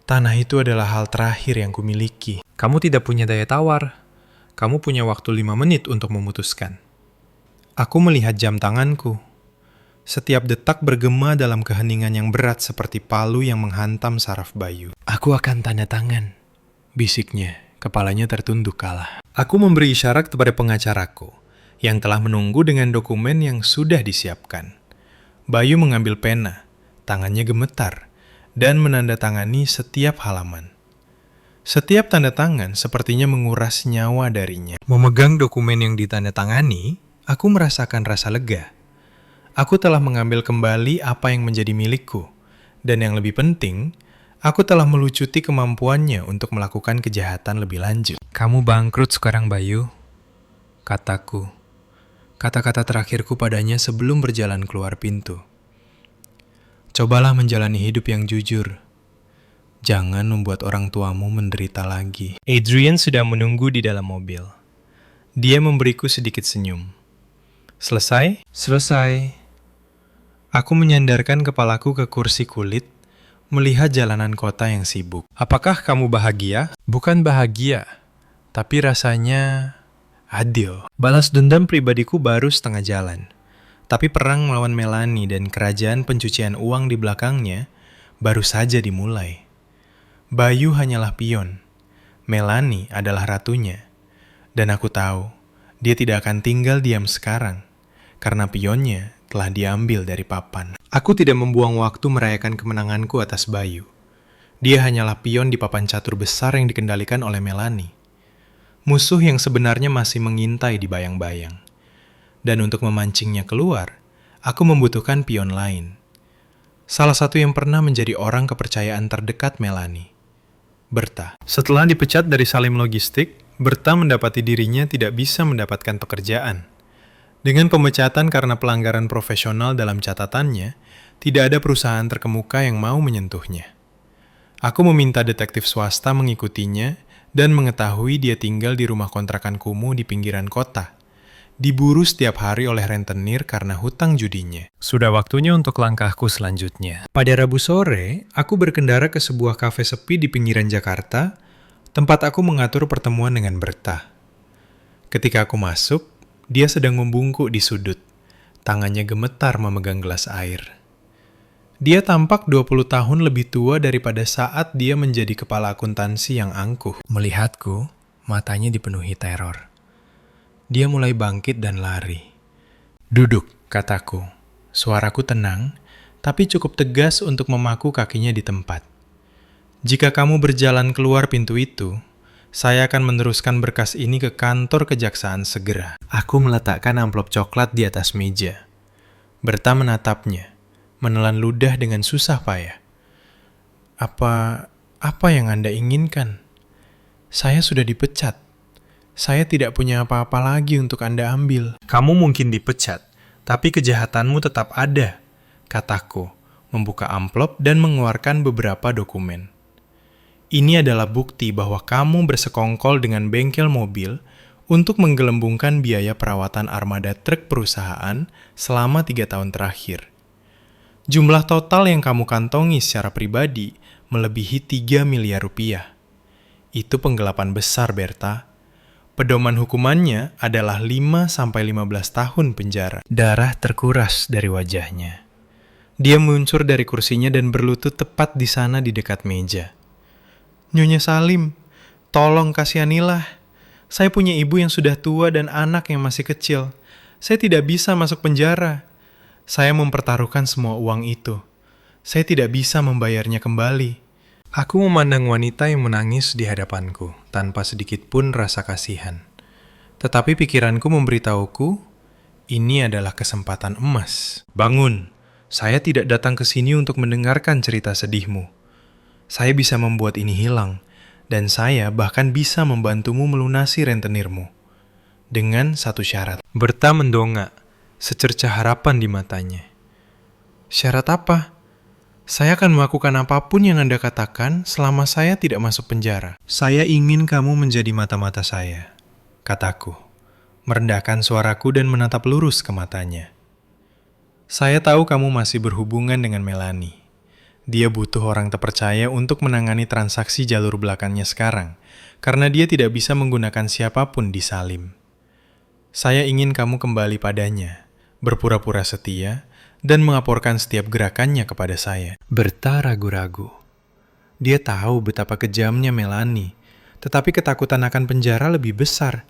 Tanah itu adalah hal terakhir yang kumiliki. Kamu tidak punya daya tawar. Kamu punya waktu 5 menit untuk memutuskan. Aku melihat jam tanganku. Setiap detak bergema dalam keheningan yang berat seperti palu yang menghantam saraf Bayu. Aku akan tanda tangan, bisiknya, kepalanya tertunduk kalah. Aku memberi isyarat kepada pengacaraku, yang telah menunggu dengan dokumen yang sudah disiapkan. Bayu mengambil pena, tangannya gemetar, dan menandatangani setiap halaman. Setiap tanda tangan sepertinya menguras nyawa darinya. Memegang dokumen yang ditandatangani, aku merasakan rasa lega. Aku telah mengambil kembali apa yang menjadi milikku, dan yang lebih penting, aku telah melucuti kemampuannya untuk melakukan kejahatan lebih lanjut. Kamu bangkrut sekarang, Bayu, kataku. Kata-kata terakhirku padanya sebelum berjalan keluar pintu. Cobalah menjalani hidup yang jujur. Jangan membuat orang tuamu menderita lagi. Adrian sudah menunggu di dalam mobil. Dia memberiku sedikit senyum. Selesai? Selesai. Aku menyandarkan kepalaku ke kursi kulit, melihat jalanan kota yang sibuk. Apakah kamu bahagia? Bukan bahagia, tapi rasanya adil. Balas dendam pribadiku baru setengah jalan. Tapi perang melawan Melanie dan kerajaan pencucian uang di belakangnya baru saja dimulai. Bayu hanyalah pion. Melanie adalah ratunya. Dan aku tahu, dia tidak akan tinggal diam sekarang, karena pionnya telah diambil dari papan. Aku tidak membuang waktu merayakan kemenanganku atas Bayu. Dia hanyalah pion di papan catur besar yang dikendalikan oleh Melanie. Musuh yang sebenarnya masih mengintai di bayang-bayang. Dan untuk memancingnya keluar, aku membutuhkan pion lain. Salah satu yang pernah menjadi orang kepercayaan terdekat Melanie, Berta. Setelah dipecat dari Salim Logistik, Berta mendapati dirinya tidak bisa mendapatkan pekerjaan. Dengan pemecatan karena pelanggaran profesional dalam catatannya, tidak ada perusahaan terkemuka yang mau menyentuhnya. Aku meminta detektif swasta mengikutinya dan mengetahui dia tinggal di rumah kontrakan kumuh di pinggiran kota. Diburu setiap hari oleh rentenir karena hutang judinya. Sudah waktunya untuk langkahku selanjutnya. Pada Rabu sore, aku berkendara ke sebuah kafe sepi di pinggiran Jakarta, tempat aku mengatur pertemuan dengan Berta. Ketika aku masuk, dia sedang membungkuk di sudut. Tangannya gemetar memegang gelas air. Dia tampak 20 tahun lebih tua daripada saat dia menjadi kepala akuntansi yang angkuh. Melihatku, matanya dipenuhi teror. Dia mulai bangkit dan lari. Duduk, kataku. Suaraku tenang, tapi cukup tegas untuk memaku kakinya di tempat. Jika kamu berjalan keluar pintu itu, saya akan meneruskan berkas ini ke kantor kejaksaan segera. Aku meletakkan amplop coklat di atas meja. Berta menatapnya, menelan ludah dengan susah payah. Apa yang Anda inginkan? Saya sudah dipecat. Saya tidak punya apa-apa lagi untuk Anda ambil. Kamu mungkin dipecat, tapi kejahatanmu tetap ada, kataku, membuka amplop dan mengeluarkan beberapa dokumen. Ini adalah bukti bahwa kamu bersekongkol dengan bengkel mobil untuk menggelembungkan biaya perawatan armada truk perusahaan selama 3 tahun terakhir. Jumlah total yang kamu kantongi secara pribadi melebihi 3 miliar rupiah. Itu penggelapan besar, Berta. Pedoman hukumannya adalah 5-15 tahun penjara. Darah terkuras dari wajahnya. Dia meluncur dari kursinya dan berlutut tepat di sana di dekat meja. Nyonya Salim, tolong kasihanilah. Saya punya ibu yang sudah tua dan anak yang masih kecil. Saya tidak bisa masuk penjara. Saya mempertaruhkan semua uang itu. Saya tidak bisa membayarnya kembali. Aku memandang wanita yang menangis di hadapanku, tanpa sedikit pun rasa kasihan. Tetapi pikiranku memberitahuku, ini adalah kesempatan emas. Bangun, saya tidak datang ke sini untuk mendengarkan cerita sedihmu. Saya bisa membuat ini hilang, dan saya bahkan bisa membantumu melunasi rentenirmu. Dengan satu syarat. Berta mendongak, secercah harapan di matanya. Syarat apa? Saya akan melakukan apapun yang Anda katakan selama saya tidak masuk penjara. Saya ingin kamu menjadi mata-mata saya, kataku, merendahkan suaraku dan menatap lurus ke matanya. Saya tahu kamu masih berhubungan dengan Melanie. Dia butuh orang terpercaya untuk menangani transaksi jalur belakangnya sekarang, karena dia tidak bisa menggunakan siapapun di Salim. Saya ingin kamu kembali padanya, berpura-pura setia, dan melaporkan setiap gerakannya kepada saya. Berta ragu-ragu. Dia tahu betapa kejamnya Melanie, tetapi ketakutan akan penjara lebih besar.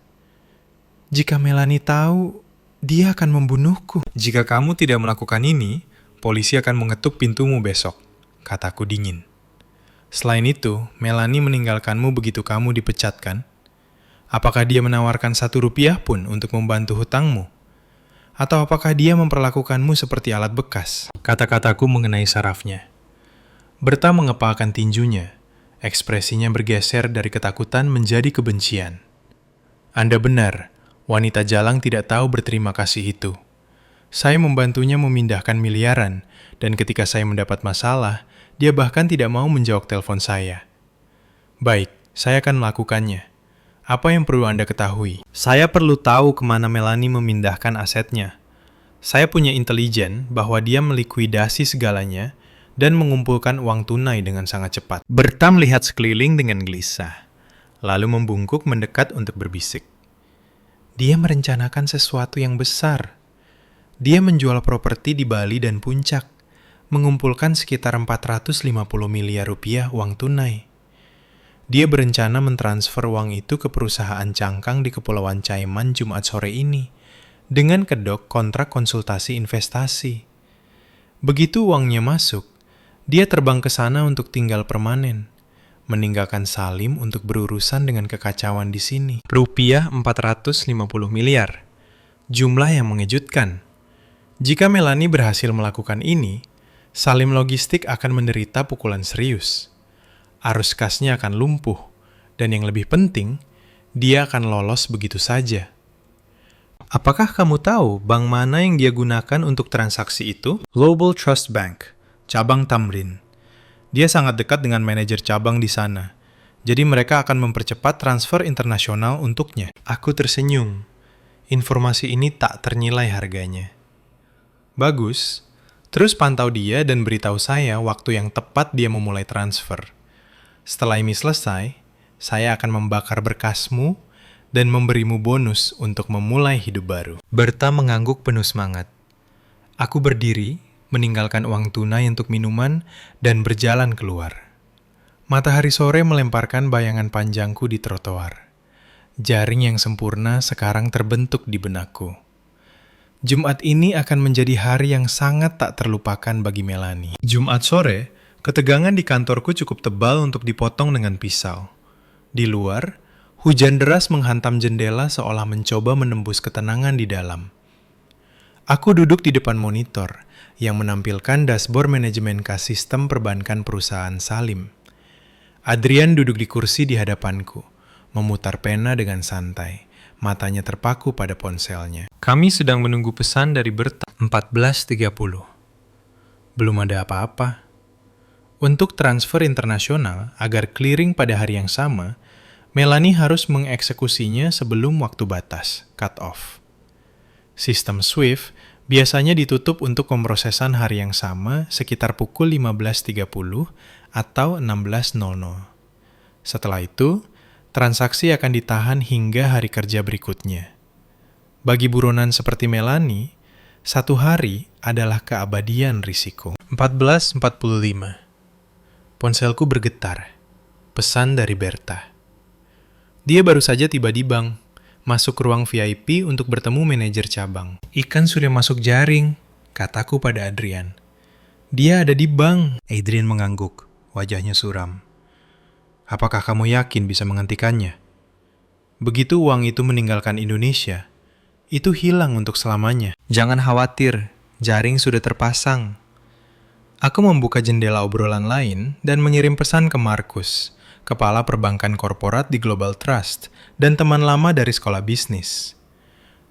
Jika Melanie tahu, dia akan membunuhku. Jika kamu tidak melakukan ini, polisi akan mengetuk pintumu besok, kataku dingin. Selain itu, Melanie meninggalkanmu begitu kamu dipecatkan. Apakah dia menawarkan 1 rupiah pun untuk membantu hutangmu? Atau apakah dia memperlakukanmu seperti alat bekas? Kata-kataku mengenai sarafnya. Berta mengepalkan tinjunya. Ekspresinya bergeser dari ketakutan menjadi kebencian. Anda benar, wanita jalang tidak tahu berterima kasih itu. Saya membantunya memindahkan miliaran, dan ketika saya mendapat masalah, dia bahkan tidak mau menjawab telepon saya. Baik, saya akan melakukannya. Apa yang perlu Anda ketahui? Saya perlu tahu kemana Melanie memindahkan asetnya. Saya punya intelijen bahwa dia melikuidasi segalanya dan mengumpulkan uang tunai dengan sangat cepat. Berta melihat sekeliling dengan gelisah, lalu membungkuk mendekat untuk berbisik. Dia merencanakan sesuatu yang besar. Dia menjual properti di Bali dan Puncak, mengumpulkan sekitar 450 miliar rupiah uang tunai. Dia berencana mentransfer uang itu ke perusahaan cangkang di Kepulauan Cayman Jumat sore ini, dengan kedok kontrak konsultasi investasi. Begitu uangnya masuk, dia terbang ke sana untuk tinggal permanen, meninggalkan Salim untuk berurusan dengan kekacauan di sini. Rupiah 450 miliar. Jumlah yang mengejutkan. Jika Melanie berhasil melakukan ini, Salim Logistik akan menderita pukulan serius. Arus kasnya akan lumpuh, dan yang lebih penting, dia akan lolos begitu saja. Apakah kamu tahu bank mana yang dia gunakan untuk transaksi itu? Global Trust Bank, cabang Tamrin. Dia sangat dekat dengan manajer cabang di sana, jadi mereka akan mempercepat transfer internasional untuknya. Aku tersenyum. Informasi ini tak ternilai harganya. Bagus, terus pantau dia dan beritahu saya waktu yang tepat dia memulai transfer. Setelah ini selesai, saya akan membakar berkasmu dan memberimu bonus untuk memulai hidup baru. Berta mengangguk penuh semangat. Aku berdiri, meninggalkan uang tunai untuk minuman, dan berjalan keluar. Matahari sore melemparkan bayangan panjangku di trotoar. Jaring yang sempurna sekarang terbentuk di benakku. Jumat ini akan menjadi hari yang sangat tak terlupakan bagi Melanie. Jumat sore, ketegangan di kantorku cukup tebal untuk dipotong dengan pisau. Di luar, hujan deras menghantam jendela seolah mencoba menembus ketenangan di dalam. Aku duduk di depan monitor yang menampilkan dashboard manajemen kas sistem perbankan perusahaan Salim. Adrian duduk di kursi di hadapanku, memutar pena dengan santai, matanya terpaku pada ponselnya. Kami sedang menunggu pesan dari Berta. 14.30. Belum ada apa-apa. Untuk transfer internasional, agar clearing pada hari yang sama, Melanie harus mengeksekusinya sebelum waktu batas, cut off. Sistem SWIFT biasanya ditutup untuk pemrosesan hari yang sama sekitar pukul 15.30 atau 16.00. Setelah itu, transaksi akan ditahan hingga hari kerja berikutnya. Bagi buronan seperti Melanie, 1 hari adalah keabadian risiko. 14.45. Ponselku bergetar. Pesan dari Berta. Dia baru saja tiba di bank, masuk ruang VIP untuk bertemu manajer cabang. Ikan sudah masuk jaring, kataku pada Adrian. Dia ada di bank. Adrian mengangguk, wajahnya suram. Apakah kamu yakin bisa menghentikannya? Begitu uang itu meninggalkan Indonesia, itu hilang untuk selamanya. Jangan khawatir, jaring sudah terpasang. Aku membuka jendela obrolan lain dan mengirim pesan ke Markus, kepala perbankan korporat di Global Trust, dan teman lama dari sekolah bisnis.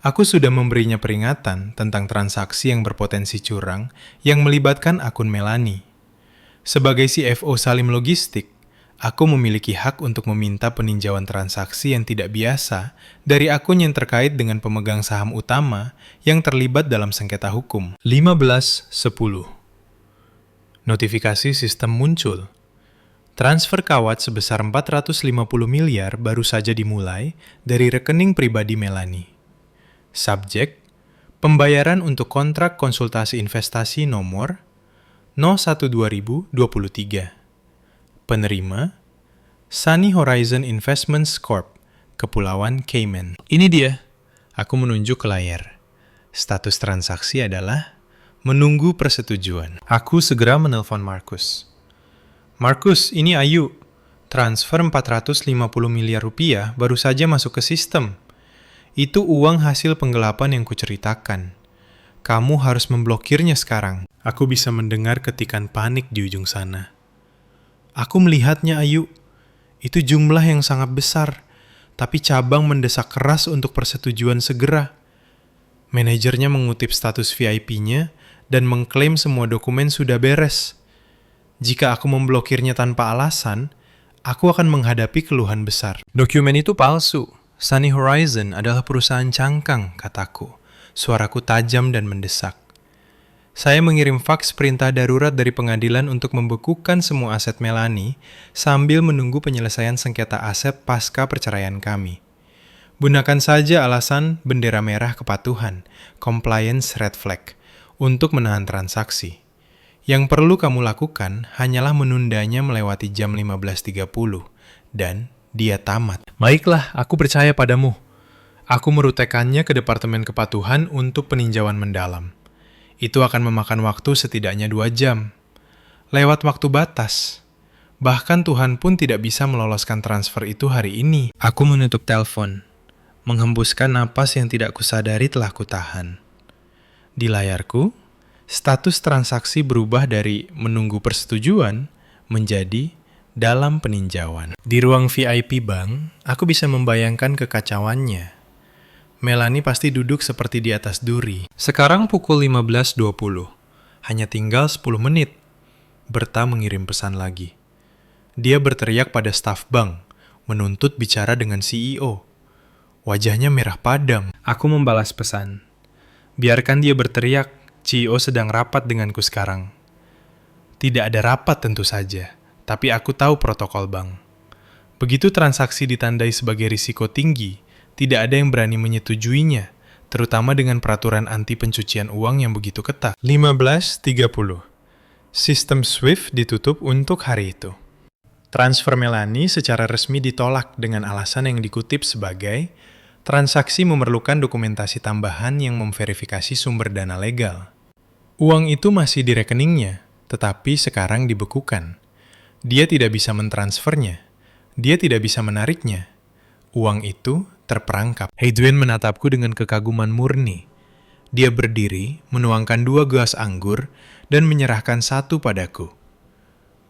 Aku sudah memberinya peringatan tentang transaksi yang berpotensi curang yang melibatkan akun Melanie. Sebagai CFO Salim Logistik, aku memiliki hak untuk meminta peninjauan transaksi yang tidak biasa dari akun yang terkait dengan pemegang saham utama yang terlibat dalam sengketa hukum. 15.10. Notifikasi sistem muncul. Transfer kawat sebesar 450 miliar baru saja dimulai dari rekening pribadi Melanie. Subjek, pembayaran untuk kontrak konsultasi investasi nomor 01/2023. Penerima, Sunny Horizon Investments Corp, Kepulauan Cayman. Ini dia, Aku menunjuk ke layar. Status transaksi adalah menunggu persetujuan. Aku segera menelpon Markus. Markus, ini Ayu. Transfer 450 miliar rupiah baru saja masuk ke sistem. Itu uang hasil penggelapan yang kuceritakan. Kamu harus memblokirnya sekarang. Aku bisa mendengar ketikan panik di ujung sana. Aku melihatnya, Ayu. Itu jumlah yang sangat besar, tapi cabang mendesak keras untuk persetujuan segera. Manajernya mengutip status VIP-nya dan mengklaim semua dokumen sudah beres. Jika aku memblokirnya tanpa alasan, aku akan menghadapi keluhan besar. Dokumen itu palsu. Sunny Horizon adalah perusahaan cangkang, kataku. Suaraku tajam dan mendesak. Saya mengirim faks perintah darurat dari pengadilan untuk membekukan semua aset Melanie sambil menunggu penyelesaian sengketa aset pasca perceraian kami. Gunakan saja alasan bendera merah kepatuhan, compliance red flag, untuk menahan transaksi. Yang perlu kamu lakukan hanyalah menundanya melewati jam 15.30 dan dia tamat. Baiklah, aku percaya padamu. Aku merutekannya ke Departemen Kepatuhan untuk peninjauan mendalam. Itu akan memakan waktu setidaknya 2 jam. Lewat waktu batas. Bahkan Tuhan pun tidak bisa meloloskan transfer itu hari ini. Aku menutup telepon. Menghembuskan napas yang tidak kusadari telah kutahan. Di layarku, status transaksi berubah dari menunggu persetujuan menjadi dalam peninjauan. Di ruang VIP bank, aku bisa membayangkan kekacauannya. Melanie pasti duduk seperti di atas duri. Sekarang pukul 15.20. Hanya tinggal 10 menit. Berta mengirim pesan lagi. Dia berteriak pada staf bank, menuntut bicara dengan CEO. Wajahnya merah padam. Aku membalas pesan. Biarkan dia berteriak, CEO sedang rapat denganku sekarang. Tidak ada rapat tentu saja, tapi aku tahu protokol bank. Begitu transaksi ditandai sebagai risiko tinggi, tidak ada yang berani menyetujuinya, terutama dengan peraturan anti pencucian uang yang begitu ketat. 15.30. Sistem SWIFT ditutup untuk hari itu. Transfer Melanie secara resmi ditolak dengan alasan yang dikutip sebagai transaksi memerlukan dokumentasi tambahan yang memverifikasi sumber dana legal. Uang itu masih di rekeningnya, tetapi sekarang dibekukan. Dia tidak bisa mentransfernya. Dia tidak bisa menariknya. Uang itu terperangkap. Hadwin menatapku dengan kekaguman murni. Dia berdiri, menuangkan 2 gelas anggur, dan menyerahkan 1 padaku.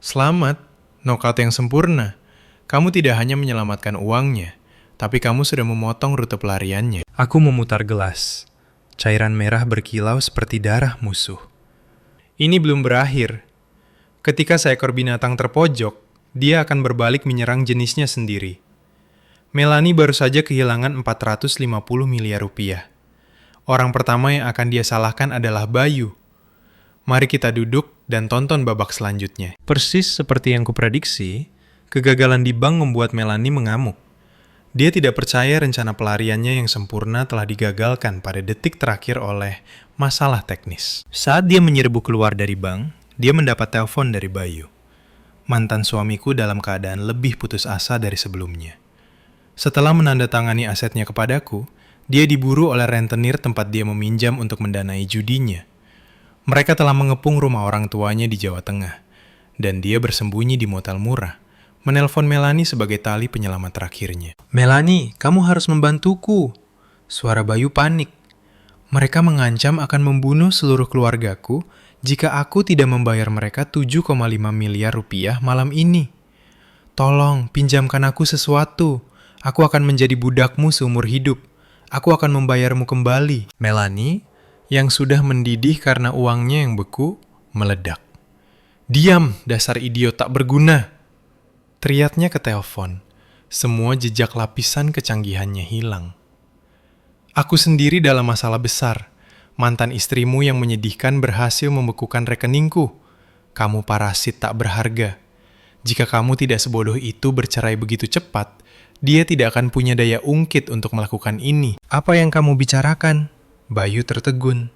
Selamat, nokaut yang sempurna. Kamu tidak hanya menyelamatkan uangnya, tapi kamu sudah memotong rute pelariannya. Aku memutar gelas. Cairan merah berkilau seperti darah musuh. Ini belum berakhir. Ketika seekor binatang terpojok, dia akan berbalik menyerang jenisnya sendiri. Melanie baru saja kehilangan 450 miliar rupiah. Orang pertama yang akan dia salahkan adalah Bayu. Mari kita duduk dan tonton babak selanjutnya. Persis seperti yang kuprediksi, kegagalan di bank membuat Melanie mengamuk. Dia tidak percaya rencana pelariannya yang sempurna telah digagalkan pada detik terakhir oleh masalah teknis. Saat dia menyerbu keluar dari bank, dia mendapat telepon dari Bayu. Mantan suamiku dalam keadaan lebih putus asa dari sebelumnya. Setelah menandatangani asetnya kepadaku, dia diburu oleh rentenir tempat dia meminjam untuk mendanai judinya. Mereka telah mengepung rumah orang tuanya di Jawa Tengah, dan dia bersembunyi di motel murah, menelpon Melanie sebagai tali penyelamat terakhirnya. Melanie, kamu harus membantuku. Suara Bayu panik. Mereka mengancam akan membunuh seluruh keluargaku jika aku tidak membayar mereka 7,5 miliar rupiah malam ini. Tolong, pinjamkan aku sesuatu. Aku akan menjadi budakmu seumur hidup. Aku akan membayarmu kembali. Melanie, yang sudah mendidih karena uangnya yang beku, meledak. Diam, dasar idiot tak berguna. Teriaknya ke telepon. Semua jejak lapisan kecanggihannya hilang. Aku sendiri dalam masalah besar. Mantan istrimu yang menyedihkan berhasil membekukan rekeningku. Kamu parasit tak berharga. Jika kamu tidak sebodoh itu bercerai begitu cepat, dia tidak akan punya daya ungkit untuk melakukan ini. Apa yang kamu bicarakan? Bayu tertegun.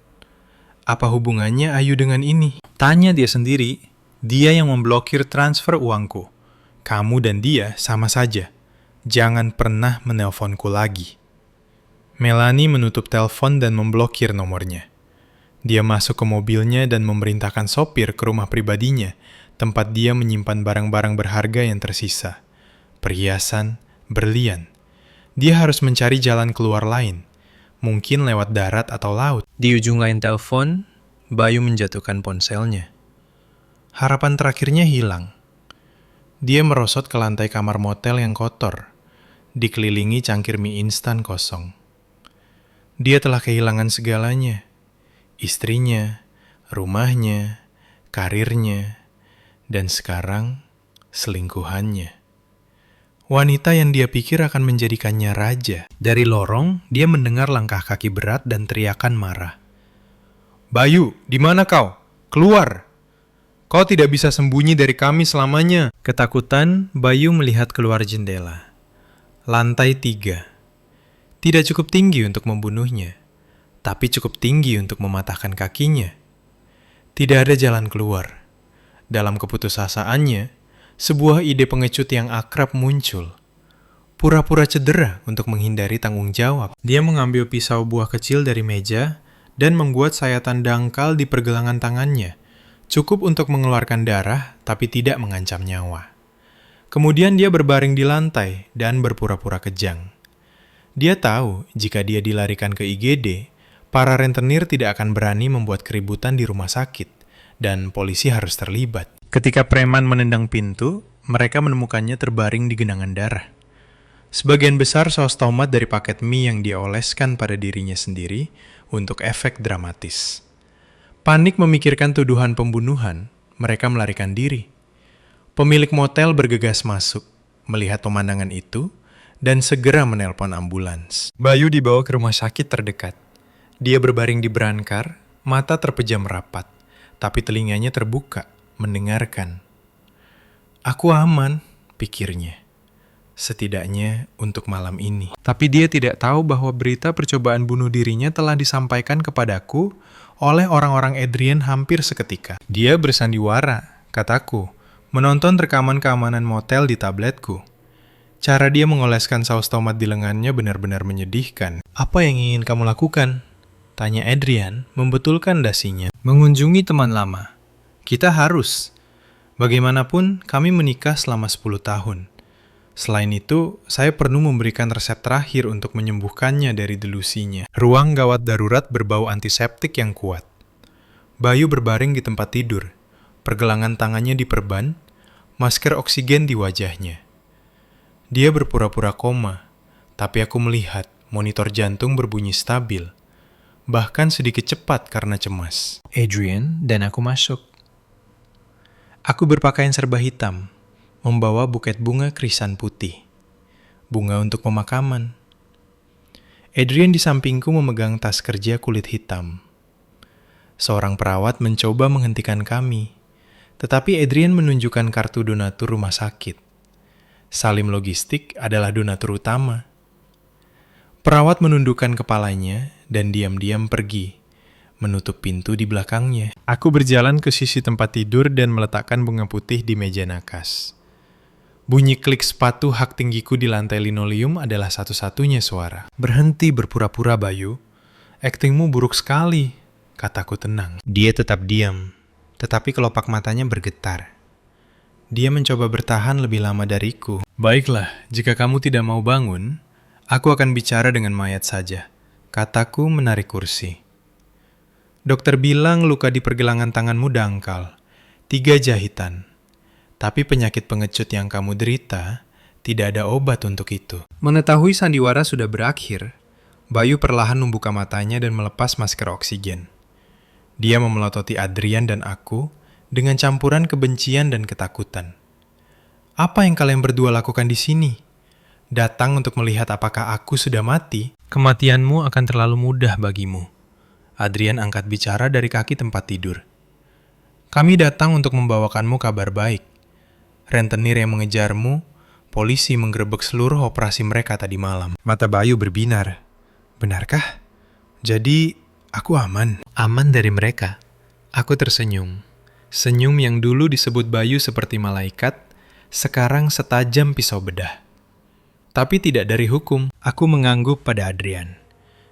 Apa hubungannya Ayu dengan ini? Tanya dia sendiri. Dia yang memblokir transfer uangku. Kamu dan dia sama saja. Jangan pernah menelponku lagi. Melanie menutup telepon dan memblokir nomornya. Dia masuk ke mobilnya dan memerintahkan sopir ke rumah pribadinya, tempat dia menyimpan barang-barang berharga yang tersisa. Perhiasan, berlian. Dia harus mencari jalan keluar lain, mungkin lewat darat atau laut. Di ujung lain telepon, Bayu menjatuhkan ponselnya. Harapan terakhirnya hilang. Dia merosot ke lantai kamar motel yang kotor, dikelilingi cangkir mie instan kosong. Dia telah kehilangan segalanya. Istrinya, rumahnya, karirnya, dan sekarang selingkuhannya. Wanita yang dia pikir akan menjadikannya raja. Dari lorong, dia mendengar langkah kaki berat dan teriakan marah. "Bayu, di mana kau? Keluar! Kau tidak bisa sembunyi dari kami selamanya." Ketakutan, Bayu melihat keluar jendela. Lantai 3. Tidak cukup tinggi untuk membunuhnya, tapi cukup tinggi untuk mematahkan kakinya. Tidak ada jalan keluar. Dalam keputusasaannya, sebuah ide pengecut yang akrab muncul. Pura-pura cedera untuk menghindari tanggung jawab. Dia mengambil pisau buah kecil dari meja dan membuat sayatan dangkal di pergelangan tangannya, cukup untuk mengeluarkan darah tapi tidak mengancam nyawa. Kemudian dia berbaring di lantai dan berpura-pura kejang. Dia tahu jika dia dilarikan ke IGD, para rentenir tidak akan berani membuat keributan di rumah sakit, dan polisi harus terlibat. Ketika preman menendang pintu, mereka menemukannya terbaring di genangan darah. Sebagian besar saus tomat dari paket mie yang dia oleskan pada dirinya sendiri untuk efek dramatis. Panik memikirkan tuduhan pembunuhan, mereka melarikan diri. Pemilik motel bergegas masuk, melihat pemandangan itu, dan segera menelpon ambulans. Bayu dibawa ke rumah sakit terdekat. Dia berbaring di brankar, mata terpejam rapat, tapi telinganya terbuka, mendengarkan. "Aku aman," pikirnya. Setidaknya untuk malam ini. Tapi dia tidak tahu bahwa berita percobaan bunuh dirinya telah disampaikan kepadaku oleh orang-orang Adrian hampir seketika. Dia bersandiwara, kataku, menonton rekaman keamanan motel di tabletku. Cara dia mengoleskan saus tomat di lengannya benar-benar menyedihkan. "Apa yang ingin kamu lakukan?" tanya Adrian, membetulkan dasinya. "Mengunjungi teman lama. Kita harus. Bagaimanapun, kami menikah selama 10 tahun. Selain itu, saya perlu memberikan resep terakhir untuk menyembuhkannya dari delusinya." Ruang gawat darurat berbau antiseptik yang kuat. Bayu berbaring di tempat tidur. Pergelangan tangannya diperban, masker oksigen di wajahnya. Dia berpura-pura koma, tapi aku melihat monitor jantung berbunyi stabil, bahkan sedikit cepat karena cemas. Adrian dan aku masuk. Aku berpakaian serba hitam, membawa buket bunga krisan putih, bunga untuk pemakaman. Adrian di sampingku memegang tas kerja kulit hitam. Seorang perawat mencoba menghentikan kami, tetapi Adrian menunjukkan kartu donatur rumah sakit. Salim Logistik adalah donatur utama. Perawat menundukkan kepalanya dan diam-diam pergi, menutup pintu di belakangnya. Aku berjalan ke sisi tempat tidur dan meletakkan bunga putih di meja nakas. Bunyi klik sepatu hak tinggiku di lantai linoleum adalah satu-satunya suara. "Berhenti berpura-pura, Bayu. Aktingmu buruk sekali," kataku tenang. Dia tetap diam, tetapi kelopak matanya bergetar. Dia mencoba bertahan lebih lama dariku. "Baiklah, jika kamu tidak mau bangun, aku akan bicara dengan mayat saja," kataku menarik kursi. "Dokter bilang luka di pergelangan tanganmu dangkal, 3 jahitan. Tapi penyakit pengecut yang kamu derita, tidak ada obat untuk itu." Mengetahui sandiwara sudah berakhir, Bayu perlahan membuka matanya dan melepas masker oksigen. Dia memelototi Adrian dan aku dengan campuran kebencian dan ketakutan. "Apa yang kalian berdua lakukan di sini? Datang untuk melihat apakah aku sudah mati? Kematianmu akan terlalu mudah bagimu." Adrian angkat bicara dari kaki tempat tidur. "Kami datang untuk membawakanmu kabar baik. Rentenir yang mengejarmu, polisi menggerebek seluruh operasi mereka tadi malam." Mata Bayu berbinar. "Benarkah? Jadi, aku aman?" "Aman dari mereka." Aku tersenyum. Senyum yang dulu disebut Bayu seperti malaikat, sekarang setajam pisau bedah. Tapi tidak dari hukum. Aku mengangguk pada Adrian.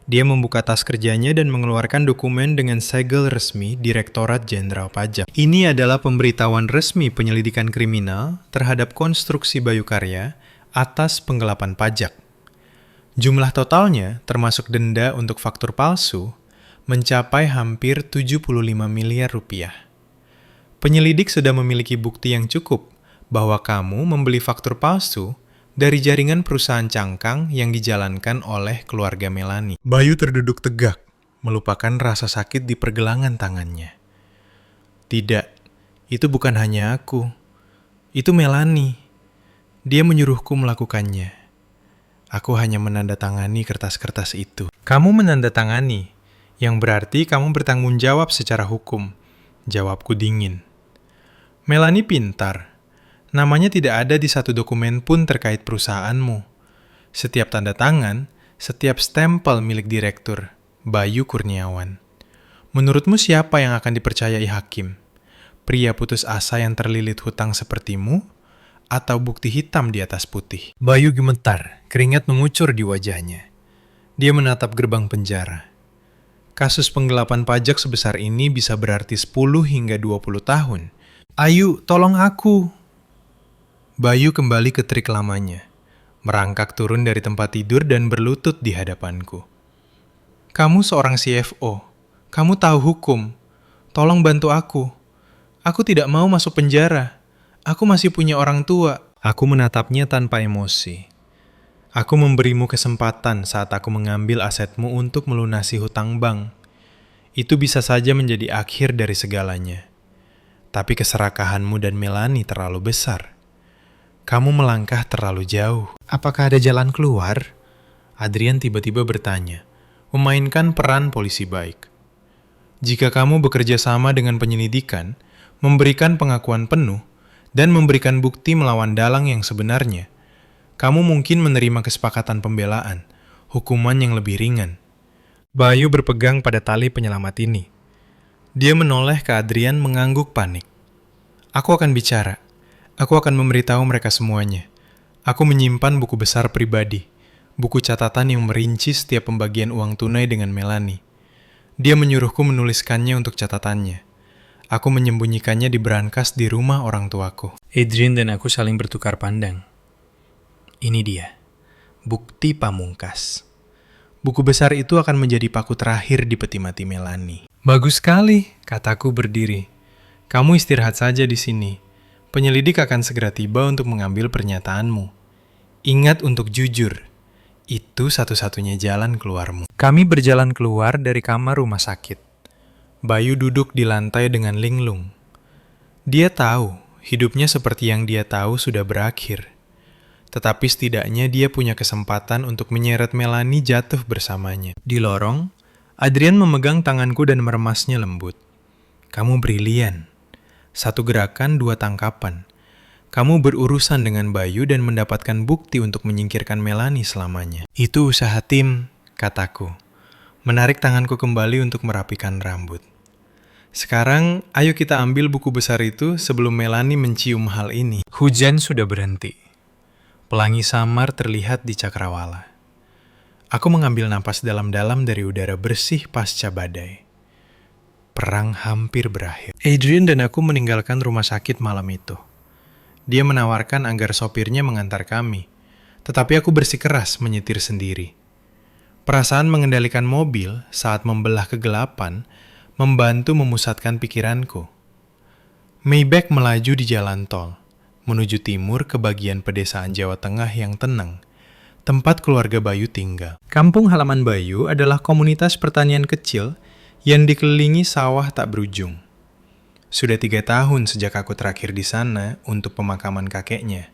Dia membuka tas kerjanya dan mengeluarkan dokumen dengan segel resmi Direktorat Jenderal Pajak. Ini adalah pemberitahuan resmi penyelidikan kriminal terhadap konstruksi Bayu Karya atas penggelapan pajak. Jumlah totalnya, termasuk denda untuk faktur palsu, mencapai hampir 75 miliar rupiah. Penyelidik sudah memiliki bukti yang cukup bahwa kamu membeli faktur palsu dari jaringan perusahaan cangkang yang dijalankan oleh keluarga Melani. Bayu terduduk tegak, melupakan rasa sakit di pergelangan tangannya. Tidak, itu bukan hanya aku. Itu Melani. Dia menyuruhku melakukannya. Aku hanya menandatangani kertas-kertas itu. Kamu menandatangani, yang berarti kamu bertanggung jawab secara hukum. Jawabku dingin. Melani pintar. Namanya tidak ada di satu dokumen pun terkait perusahaanmu. Setiap tanda tangan, setiap stempel milik direktur, Bayu Kurniawan. Menurutmu siapa yang akan dipercayai hakim? Pria putus asa yang terlilit hutang sepertimu? Atau bukti hitam di atas putih? Bayu gemetar, keringat mengucur di wajahnya. Dia menatap gerbang penjara. Kasus penggelapan pajak sebesar ini bisa berarti 10 hingga 20 tahun. Ayu, tolong aku! Bayu kembali ke trik lamanya, merangkak turun dari tempat tidur dan berlutut di hadapanku. Kamu seorang CFO, kamu tahu hukum, tolong bantu aku. Aku tidak mau masuk penjara, aku masih punya orang tua. Aku menatapnya tanpa emosi. Aku memberimu kesempatan saat aku mengambil asetmu untuk melunasi hutang bank. Itu bisa saja menjadi akhir dari segalanya. Tapi keserakahanmu dan Melani terlalu besar. Kamu melangkah terlalu jauh. Apakah ada jalan keluar? Adrian tiba-tiba bertanya, memainkan peran polisi baik. Jika kamu bekerja sama dengan penyelidikan, memberikan pengakuan penuh, dan memberikan bukti melawan dalang yang sebenarnya, kamu mungkin menerima kesepakatan pembelaan, hukuman yang lebih ringan. Bayu berpegang pada tali penyelamat ini. Dia menoleh ke Adrian mengangguk panik. Aku akan bicara. Aku akan memberitahu mereka semuanya. Aku menyimpan buku besar pribadi, buku catatan yang merinci setiap pembagian uang tunai dengan Melani. Dia menyuruhku menuliskannya untuk catatannya. Aku menyembunyikannya di brankas di rumah orang tuaku. Adrian dan aku saling bertukar pandang. Ini dia, bukti pamungkas. Buku besar itu akan menjadi paku terakhir di peti mati Melani. Bagus sekali, kataku berdiri. Kamu istirahat saja di sini. Penyelidik akan segera tiba untuk mengambil pernyataanmu. Ingat untuk jujur. Itu satu-satunya jalan keluarmu. Kami berjalan keluar dari kamar rumah sakit. Bayu duduk di lantai dengan linglung. Dia tahu, hidupnya seperti yang dia tahu sudah berakhir. Tetapi setidaknya dia punya kesempatan untuk menyeret Melani jatuh bersamanya. Di lorong, Adrian memegang tanganku dan meremasnya lembut. Kamu brilian. Satu gerakan, dua tangkapan. Kamu berurusan dengan Bayu dan mendapatkan bukti untuk menyingkirkan Melani selamanya. Itu usaha tim, kataku. Menarik tanganku kembali untuk merapikan rambut. Sekarang, ayo kita ambil buku besar itu sebelum Melani mencium hal ini. Hujan sudah berhenti. Pelangi samar terlihat di cakrawala. Aku mengambil napas dalam-dalam dari udara bersih pasca badai. Perang hampir berakhir. Adrian dan aku meninggalkan rumah sakit malam itu. Dia menawarkan agar sopirnya mengantar kami, tetapi aku bersikeras menyetir sendiri. Perasaan mengendalikan mobil saat membelah kegelapan membantu memusatkan pikiranku. Maybach melaju di jalan tol, menuju timur ke bagian pedesaan Jawa Tengah yang tenang, tempat keluarga Bayu tinggal. Kampung halaman Bayu adalah komunitas pertanian kecil yang dikelilingi sawah tak berujung. Sudah 3 tahun sejak aku terakhir di sana untuk pemakaman kakeknya.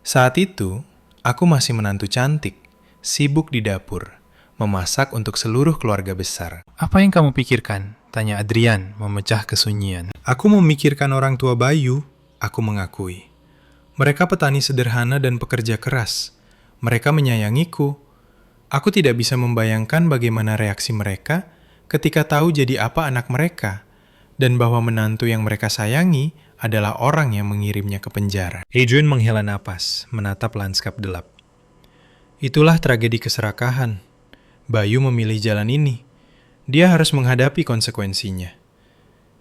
Saat itu, aku masih menantu cantik, sibuk di dapur, memasak untuk seluruh keluarga besar. Apa yang kamu pikirkan? Tanya Adrian, memecah kesunyian. Aku memikirkan orang tua Bayu, aku mengakui. Mereka petani sederhana dan pekerja keras. Mereka menyayangiku. Aku tidak bisa membayangkan bagaimana reaksi mereka ketika tahu jadi apa anak mereka, dan bahwa menantu yang mereka sayangi adalah orang yang mengirimnya ke penjara. Adrian menghela napas, menatap lanskap gelap. Itulah tragedi keserakahan. Bayu memilih jalan ini. Dia harus menghadapi konsekuensinya.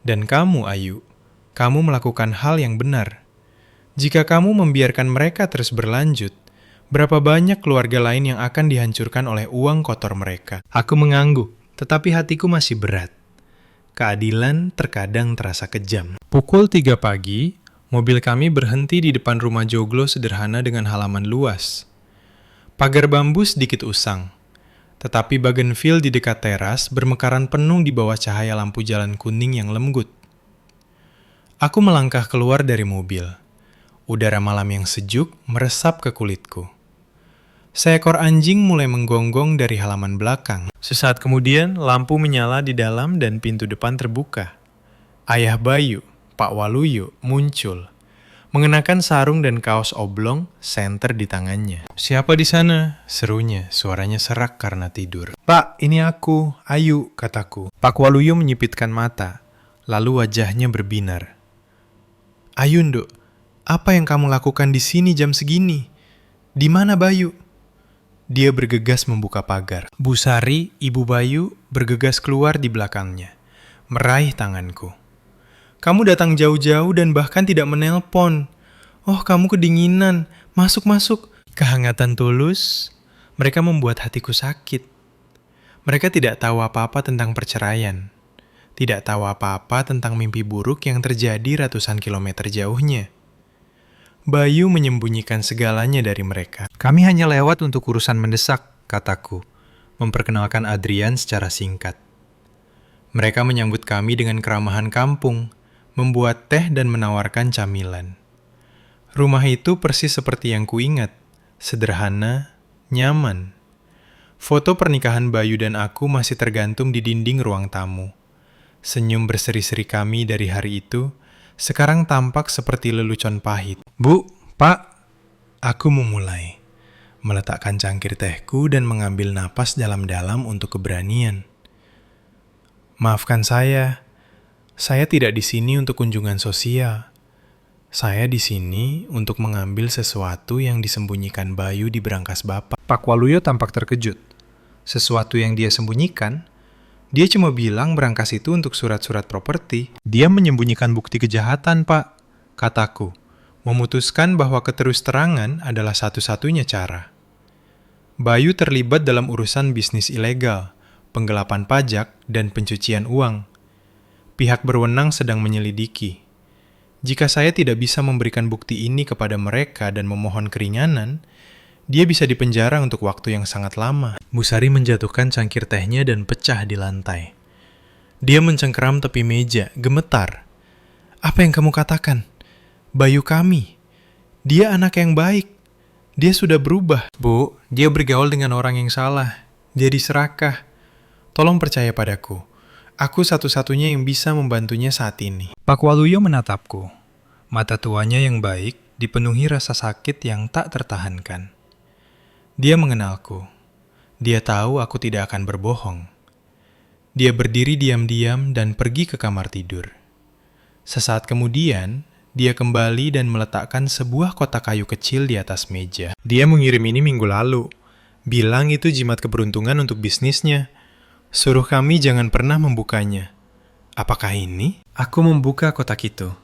Dan kamu, Ayu, kamu melakukan hal yang benar. Jika kamu membiarkan mereka terus berlanjut, berapa banyak keluarga lain yang akan dihancurkan oleh uang kotor mereka? Aku mengangguk, tetapi hatiku masih berat. Keadilan terkadang terasa kejam. Pukul 3 pagi, mobil kami berhenti di depan rumah joglo sederhana dengan halaman luas. Pagar bambu sedikit usang, tetapi bougainville di dekat teras bermekaran penuh di bawah cahaya lampu jalan kuning yang lembut. Aku melangkah keluar dari mobil. Udara malam yang sejuk meresap ke kulitku. Seekor anjing mulai menggonggong dari halaman belakang. Sesaat kemudian, lampu menyala di dalam dan pintu depan terbuka. Ayah Bayu, Pak Waluyo, muncul. Mengenakan sarung dan kaos oblong, senter di tangannya. "Siapa di sana?" serunya, suaranya serak karena tidur. "Pak, ini aku, Ayu," kataku. Pak Waluyo menyipitkan mata, lalu wajahnya berbinar. "Ayu, Nduk, apa yang kamu lakukan di sini jam segini? Di mana Bayu?" Dia bergegas membuka pagar. Bu Sari, ibu Bayu, bergegas keluar di belakangnya, meraih tanganku. "Kamu datang jauh-jauh dan bahkan tidak menelpon. Oh, kamu kedinginan. Masuk-masuk." Kehangatan tulus, mereka membuat hatiku sakit. Mereka tidak tahu apa-apa tentang perceraian. Tidak tahu apa-apa tentang mimpi buruk yang terjadi ratusan kilometer jauhnya. Bayu menyembunyikan segalanya dari mereka. "Kami hanya lewat untuk urusan mendesak," kataku, memperkenalkan Adrian secara singkat. Mereka menyambut kami dengan keramahan kampung, membuat teh dan menawarkan camilan. Rumah itu persis seperti yang kuingat, sederhana, nyaman. Foto pernikahan Bayu dan aku masih tergantung di dinding ruang tamu. Senyum berseri-seri kami dari hari itu sekarang tampak seperti lelucon pahit. "Bu, Pak," aku memulai, meletakkan cangkir tehku dan mengambil napas dalam-dalam untuk keberanian. "Maafkan saya tidak di sini untuk kunjungan sosial. Saya di sini untuk mengambil sesuatu yang disembunyikan Bayu di berangkas Bapak." Pak Waluyo tampak terkejut. Sesuatu yang dia sembunyikan? Dia cuma bilang berangkas itu untuk surat-surat properti. "Dia menyembunyikan bukti kejahatan, Pak," kataku, memutuskan bahwa keterus-terangan adalah satu-satunya cara. Bayu terlibat dalam urusan bisnis ilegal, penggelapan pajak, dan pencucian uang. Pihak berwenang sedang menyelidiki. Jika saya tidak bisa memberikan bukti ini kepada mereka dan memohon keringanan, dia bisa dipenjara untuk waktu yang sangat lama. Bu Sari menjatuhkan cangkir tehnya dan pecah di lantai. Dia mencengkeram tepi meja, gemetar. "Apa yang kamu katakan? Bayu kami. Dia anak yang baik. Dia sudah berubah." "Bu, dia bergaul dengan orang yang salah. Dia diserakah. Tolong percaya padaku. Aku satu-satunya yang bisa membantunya saat ini." Pak Waluyo menatapku. Mata tuanya yang baik dipenuhi rasa sakit yang tak tertahankan. Dia mengenalku. Dia tahu aku tidak akan berbohong. Dia berdiri diam-diam dan pergi ke kamar tidur. Sesaat kemudian, dia kembali dan meletakkan sebuah kotak kayu kecil di atas meja. "Dia mengirim ini minggu lalu. Bilang itu jimat keberuntungan untuk bisnisnya. Suruh kami jangan pernah membukanya." "Apakah ini?" Aku membuka kotak itu.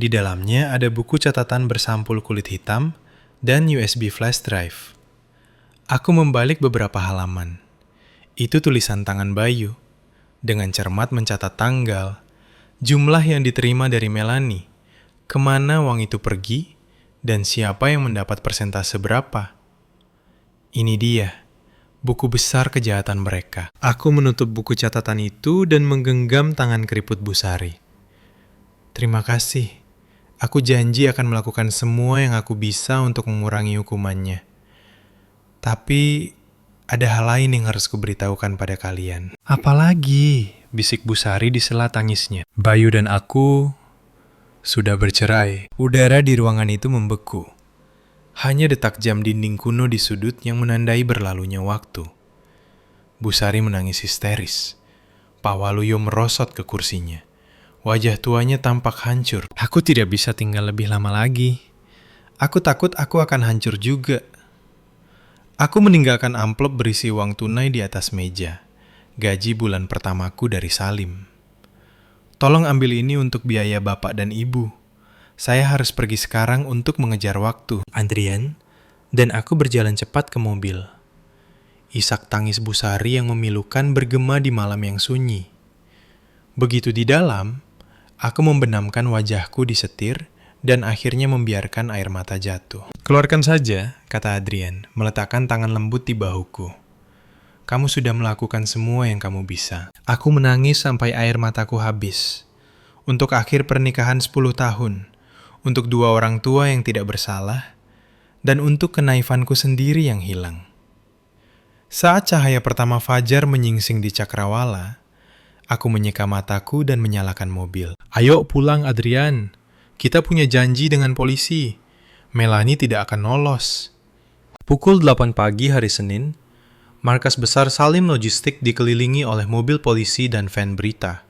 Di dalamnya ada buku catatan bersampul kulit hitam dan USB flash drive. Aku membalik beberapa halaman. Itu tulisan tangan Bayu, dengan cermat mencatat tanggal, jumlah yang diterima dari Melanie, kemana uang itu pergi, dan siapa yang mendapat persentase berapa. Ini dia, buku besar kejahatan mereka. Aku menutup buku catatan itu dan menggenggam tangan keriput Bu Sari. "Terima kasih. Aku janji akan melakukan semua yang aku bisa untuk mengurangi hukumannya. Tapi ada hal lain yang harus kuberitahukan pada kalian." "Apalagi?" bisik Bu Sari di sela tangisnya. "Bayu dan aku sudah bercerai." Udara di ruangan itu membeku. Hanya detak jam dinding kuno di sudut yang menandai berlalunya waktu. Bu Sari menangis histeris. Pak Waluyo merosot ke kursinya. Wajah tuanya tampak hancur. "Aku tidak bisa tinggal lebih lama lagi. Aku takut aku akan hancur juga." Aku meninggalkan amplop berisi uang tunai di atas meja. Gaji bulan pertamaku dari Salim. Tolong ambil ini untuk biaya bapak dan ibu. Saya harus pergi sekarang untuk mengejar waktu. Adrian, dan aku berjalan cepat ke mobil. Isak tangis Busari yang memilukan bergema di malam yang sunyi. Begitu di dalam, aku membenamkan wajahku di setir dan akhirnya membiarkan air mata jatuh. Keluarkan saja, kata Adrian, meletakkan tangan lembut di bahuku. Kamu sudah melakukan semua yang kamu bisa. Aku menangis sampai air mataku habis. Untuk akhir pernikahan 10 tahun. Untuk 2 orang tua yang tidak bersalah. Dan untuk kenaifanku sendiri yang hilang. Saat cahaya pertama fajar menyingsing di cakrawala, aku menyeka mataku dan menyalakan mobil. Ayo pulang, Adrian. Kita punya janji dengan polisi. Melanie tidak akan lolos. Pukul 8 pagi hari Senin, markas besar Salim Logistik dikelilingi oleh mobil polisi dan van berita.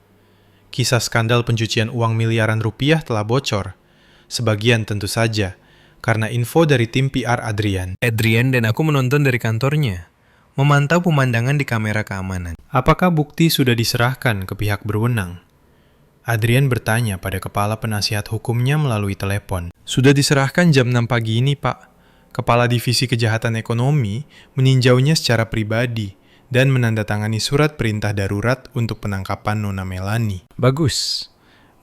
Kisah skandal pencucian uang miliaran rupiah telah bocor. Sebagian tentu saja, karena info dari tim PR Adrian. Adrian dan aku menonton dari kantornya, memantau pemandangan di kamera keamanan. Apakah bukti sudah diserahkan ke pihak berwenang? Adrian bertanya pada kepala penasihat hukumnya melalui telepon. Sudah diserahkan jam 6 pagi ini, Pak. Kepala Divisi Kejahatan Ekonomi meninjaunya secara pribadi dan menandatangani surat perintah darurat untuk penangkapan Nona Melanie. Bagus.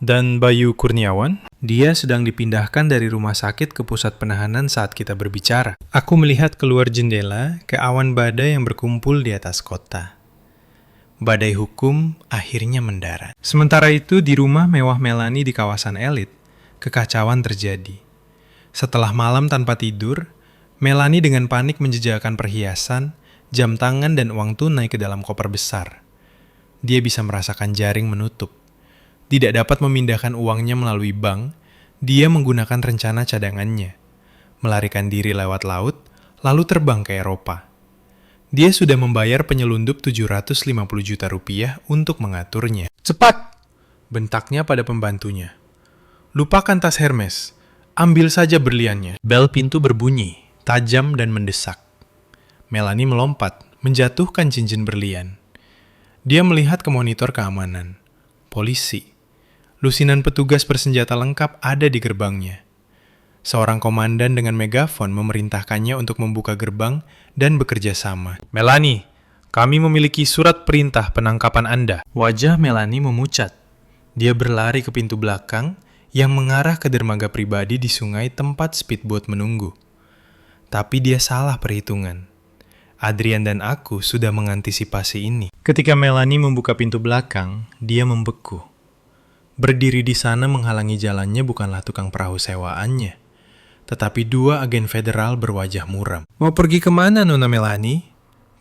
Dan Bayu Kurniawan? Dia sedang dipindahkan dari rumah sakit ke pusat penahanan saat kita berbicara. Aku melihat keluar jendela ke awan badai yang berkumpul di atas kota. Badai hukum akhirnya mendarat. Sementara itu di rumah mewah Melanie di kawasan elit, kekacauan terjadi. Setelah malam tanpa tidur, Melanie dengan panik menjejakkan perhiasan, jam tangan dan uang tunai ke dalam koper besar. Dia bisa merasakan jaring menutup. Tidak dapat memindahkan uangnya melalui bank, dia menggunakan rencana cadangannya. Melarikan diri lewat laut, lalu terbang ke Eropa. Dia sudah membayar penyelundup 750 juta rupiah untuk mengaturnya. Cepat! Bentaknya pada pembantunya. Lupakan tas Hermes. Ambil saja berliannya. Bel pintu berbunyi, tajam dan mendesak. Melanie melompat, menjatuhkan cincin berlian. Dia melihat ke monitor keamanan. Polisi. Lusinan petugas bersenjata lengkap ada di gerbangnya. Seorang komandan dengan megafon memerintahkannya untuk membuka gerbang dan bekerja sama. Melanie, kami memiliki surat perintah penangkapan Anda. Wajah Melanie memucat. Dia berlari ke pintu belakang yang mengarah ke dermaga pribadi di sungai tempat speedboat menunggu. Tapi dia salah perhitungan. Adrian dan aku sudah mengantisipasi ini. Ketika Melanie membuka pintu belakang, dia membeku. Berdiri di sana menghalangi jalannya bukanlah tukang perahu sewaannya, tetapi 2 agen federal berwajah muram. Mau pergi kemana, Nona Melanie?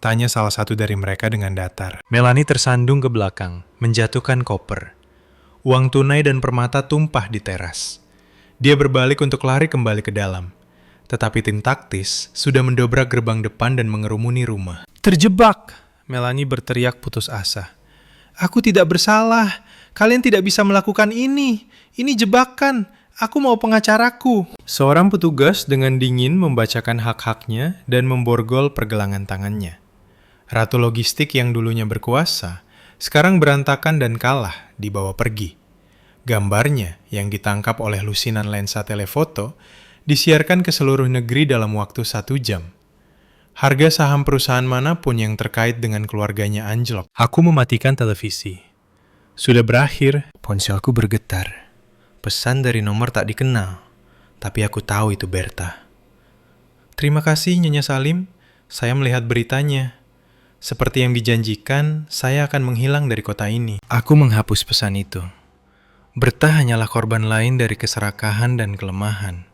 Tanya salah satu dari mereka dengan datar. Melanie tersandung ke belakang, menjatuhkan koper. Uang tunai dan permata tumpah di teras. Dia berbalik untuk lari kembali ke dalam. Tetapi tim taktis sudah mendobrak gerbang depan dan mengerumuni rumah. Terjebak! Melanie berteriak putus asa. Aku tidak bersalah. Kalian tidak bisa melakukan ini. Ini jebakan. Aku mau pengacaraku. Seorang petugas dengan dingin membacakan hak-haknya dan memborgol pergelangan tangannya. Ratu logistik yang dulunya berkuasa, sekarang berantakan dan kalah dibawa pergi. Gambarnya yang ditangkap oleh lusinan lensa telefoto disiarkan ke seluruh negeri dalam waktu 1 jam. Harga saham perusahaan manapun yang terkait dengan keluarganya anjlok. Aku mematikan televisi. Sudah berakhir, ponselku bergetar. Pesan dari nomor tak dikenal, tapi aku tahu itu Berta. Terima kasih, Nyonya Salim. Saya melihat beritanya. Seperti yang dijanjikan, saya akan menghilang dari kota ini. Aku menghapus pesan itu. Berta hanyalah korban lain dari keserakahan dan kelemahan.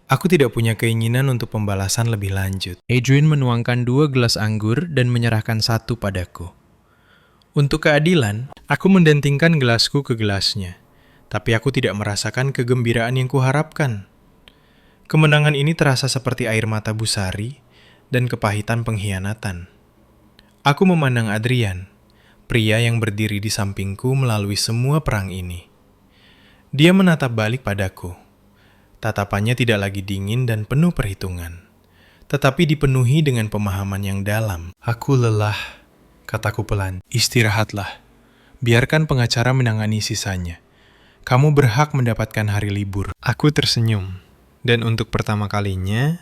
Aku tidak punya keinginan untuk pembalasan lebih lanjut. Adrian menuangkan 2 gelas anggur dan menyerahkan 1 padaku. Untuk keadilan, aku mendentingkan gelasku ke gelasnya. Tapi aku tidak merasakan kegembiraan yang kuharapkan. Kemenangan ini terasa seperti air mata Busari dan kepahitan pengkhianatan. Aku memandang Adrian, pria yang berdiri di sampingku melalui semua perang ini. Dia menatap balik padaku. Tatapannya tidak lagi dingin dan penuh perhitungan, tetapi dipenuhi dengan pemahaman yang dalam. Aku lelah, kataku pelan. Istirahatlah. Biarkan pengacara menangani sisanya. Kamu berhak mendapatkan hari libur. Aku tersenyum, dan untuk pertama kalinya,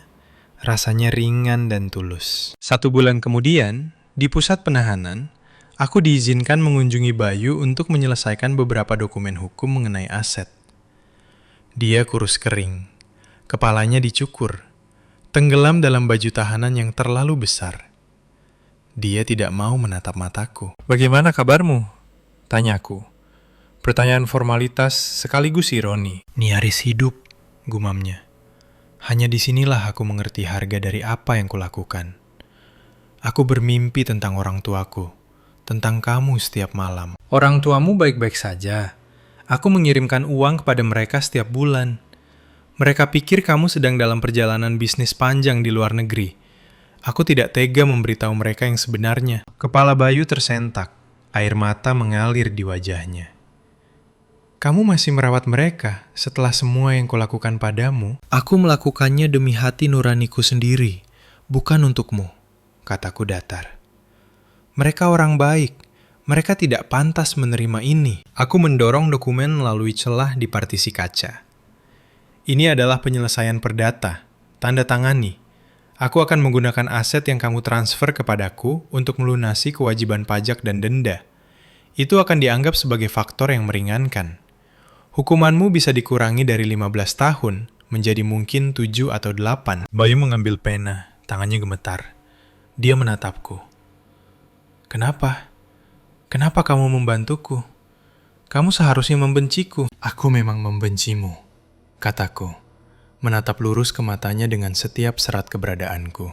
rasanya ringan dan tulus. 1 bulan kemudian, di pusat penahanan, aku diizinkan mengunjungi Bayu untuk menyelesaikan beberapa dokumen hukum mengenai aset. Dia kurus kering, kepalanya dicukur, tenggelam dalam baju tahanan yang terlalu besar. Dia tidak mau menatap mataku. Bagaimana kabarmu? Tanyaku. Pertanyaan formalitas sekaligus ironi. Nyaris hidup, gumamnya. Hanya disinilah aku mengerti harga dari apa yang kulakukan. Aku bermimpi tentang orang tuaku, tentang kamu setiap malam. Orang tuamu baik-baik saja. Aku mengirimkan uang kepada mereka setiap bulan. Mereka pikir kamu sedang dalam perjalanan bisnis panjang di luar negeri. Aku tidak tega memberitahu mereka yang sebenarnya. Kepala Bayu tersentak, air mata mengalir di wajahnya. Kamu masih merawat mereka setelah semua yang kulakukan padamu? Aku melakukannya demi hati nuraniku sendiri, bukan untukmu, kataku datar. Mereka orang baik. Mereka tidak pantas menerima ini. Aku mendorong dokumen melalui celah di partisi kaca. Ini adalah penyelesaian perdata. Tanda tangani. Aku akan menggunakan aset yang kamu transfer kepadaku untuk melunasi kewajiban pajak dan denda. Itu akan dianggap sebagai faktor yang meringankan. Hukumanmu bisa dikurangi dari 15 tahun menjadi mungkin 7 atau 8. Bayu mengambil pena, tangannya gemetar. Dia menatapku. Kenapa? Kenapa kamu membantuku? Kamu seharusnya membenciku. Aku memang membencimu, kataku, menatap lurus ke matanya dengan setiap serat keberadaanku.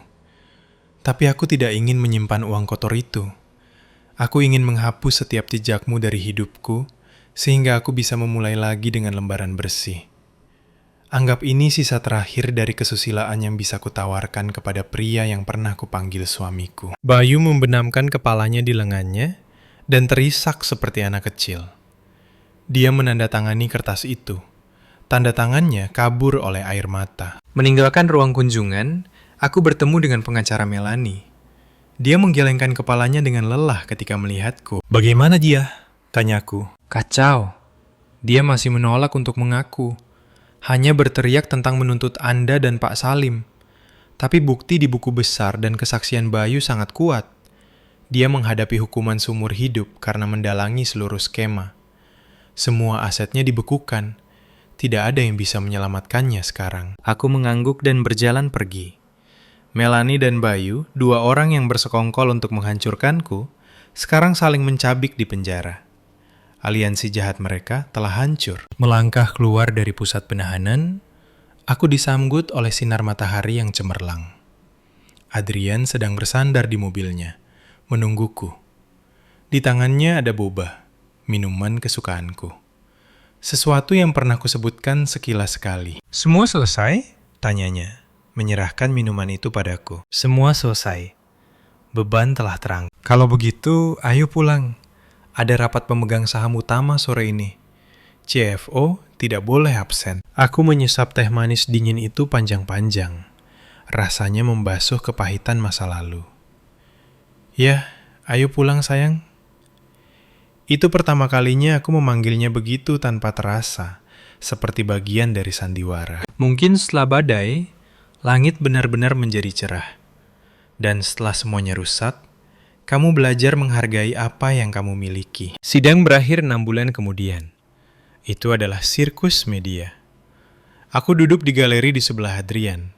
Tapi aku tidak ingin menyimpan uang kotor itu. Aku ingin menghapus setiap jejakmu dari hidupku, sehingga aku bisa memulai lagi dengan lembaran bersih. Anggap ini sisa terakhir dari kesusilaan yang bisa kutawarkan kepada pria yang pernah kupanggil suamiku. Bayu membenamkan kepalanya di lengannya dan terisak seperti anak kecil. Dia menandatangani kertas itu. Tanda tangannya kabur oleh air mata. Meninggalkan ruang kunjungan, aku bertemu dengan pengacara Melanie. Dia menggelengkan kepalanya dengan lelah ketika melihatku. Bagaimana dia? Tanyaku. Kacau. Dia masih menolak untuk mengaku. Hanya berteriak tentang menuntut Anda dan Pak Salim. Tapi bukti di buku besar dan kesaksian Bayu sangat kuat. Dia menghadapi hukuman seumur hidup karena mendalangi seluruh skema. Semua asetnya dibekukan. Tidak ada yang bisa menyelamatkannya sekarang. Aku mengangguk dan berjalan pergi. Melanie dan Bayu, 2 orang yang bersekongkol untuk menghancurkanku, sekarang saling mencabik di penjara. Aliansi jahat mereka telah hancur. Melangkah keluar dari pusat penahanan, aku disambut oleh sinar matahari yang cemerlang. Adrian sedang bersandar di mobilnya, menungguku. Di tangannya ada boba, minuman kesukaanku. Sesuatu yang pernah kusebutkan sekilas sekali. Semua selesai? Tanyanya, menyerahkan minuman itu padaku. Semua selesai. Beban telah terang. Kalau begitu, ayo pulang. Ada rapat pemegang saham utama sore ini. CFO tidak boleh absen. Aku menyesap teh manis dingin itu panjang-panjang. Rasanya membasuh kepahitan masa lalu. Ya, ayo pulang sayang. Itu pertama kalinya aku memanggilnya begitu tanpa terasa, seperti bagian dari sandiwara. Mungkin setelah badai, langit benar-benar menjadi cerah. Dan setelah semuanya rusak, kamu belajar menghargai apa yang kamu miliki. Sidang berakhir 6 bulan kemudian. Itu adalah sirkus media. Aku duduk di galeri di sebelah Adrian.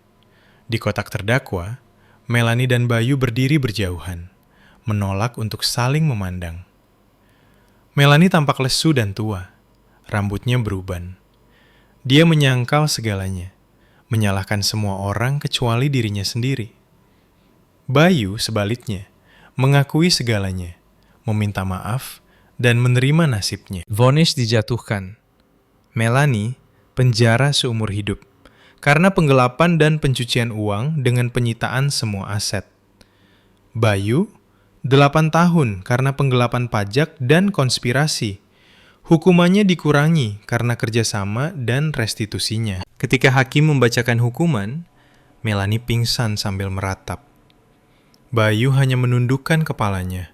Di kotak terdakwa, Melanie dan Bayu berdiri berjauhan, menolak untuk saling memandang. Melanie tampak lesu dan tua. Rambutnya beruban. Dia menyangkal segalanya, menyalahkan semua orang kecuali dirinya sendiri. Bayu sebaliknya, mengakui segalanya, meminta maaf, dan menerima nasibnya. Vonis dijatuhkan. Melanie, penjara seumur hidup, karena penggelapan dan pencucian uang dengan penyitaan semua aset. Bayu, 8 tahun karena penggelapan pajak dan konspirasi. Hukumannya dikurangi karena kerjasama dan restitusinya. Ketika hakim membacakan hukuman, Melanie pingsan sambil meratap. Bayu hanya menundukkan kepalanya.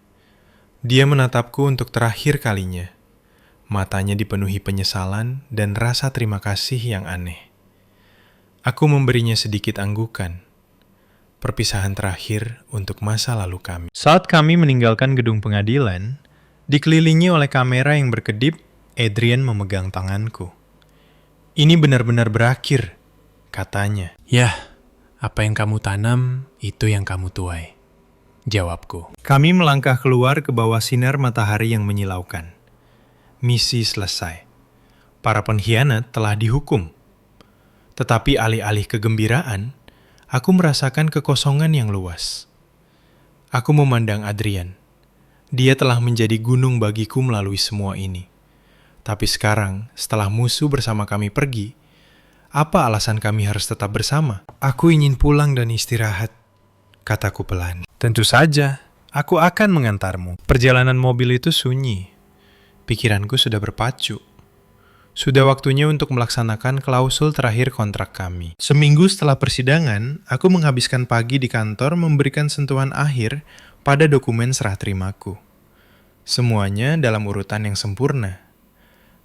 Dia menatapku untuk terakhir kalinya. Matanya dipenuhi penyesalan dan rasa terima kasih yang aneh. Aku memberinya sedikit anggukan. Perpisahan terakhir untuk masa lalu kami. Saat kami meninggalkan gedung pengadilan, dikelilingi oleh kamera yang berkedip, Adrian memegang tanganku. Ini benar-benar berakhir, katanya. Yah, apa yang kamu tanam, itu yang kamu tuai. Jawabku. Kami melangkah keluar ke bawah sinar matahari yang menyilaukan. Misi selesai. Para pengkhianat telah dihukum. Tetapi alih-alih kegembiraan, aku merasakan kekosongan yang luas. Aku memandang Adrian. Dia telah menjadi gunung bagiku melalui semua ini. Tapi sekarang, setelah musuh bersama kami pergi, apa alasan kami harus tetap bersama? Aku ingin pulang dan istirahat, kataku pelan. Tentu saja, aku akan mengantarmu. Perjalanan mobil itu sunyi. Pikiranku sudah berpacu. Sudah waktunya untuk melaksanakan klausul terakhir kontrak kami. Seminggu setelah persidangan, aku menghabiskan pagi di kantor memberikan sentuhan akhir pada dokumen serah terimaku. Semuanya dalam urutan yang sempurna.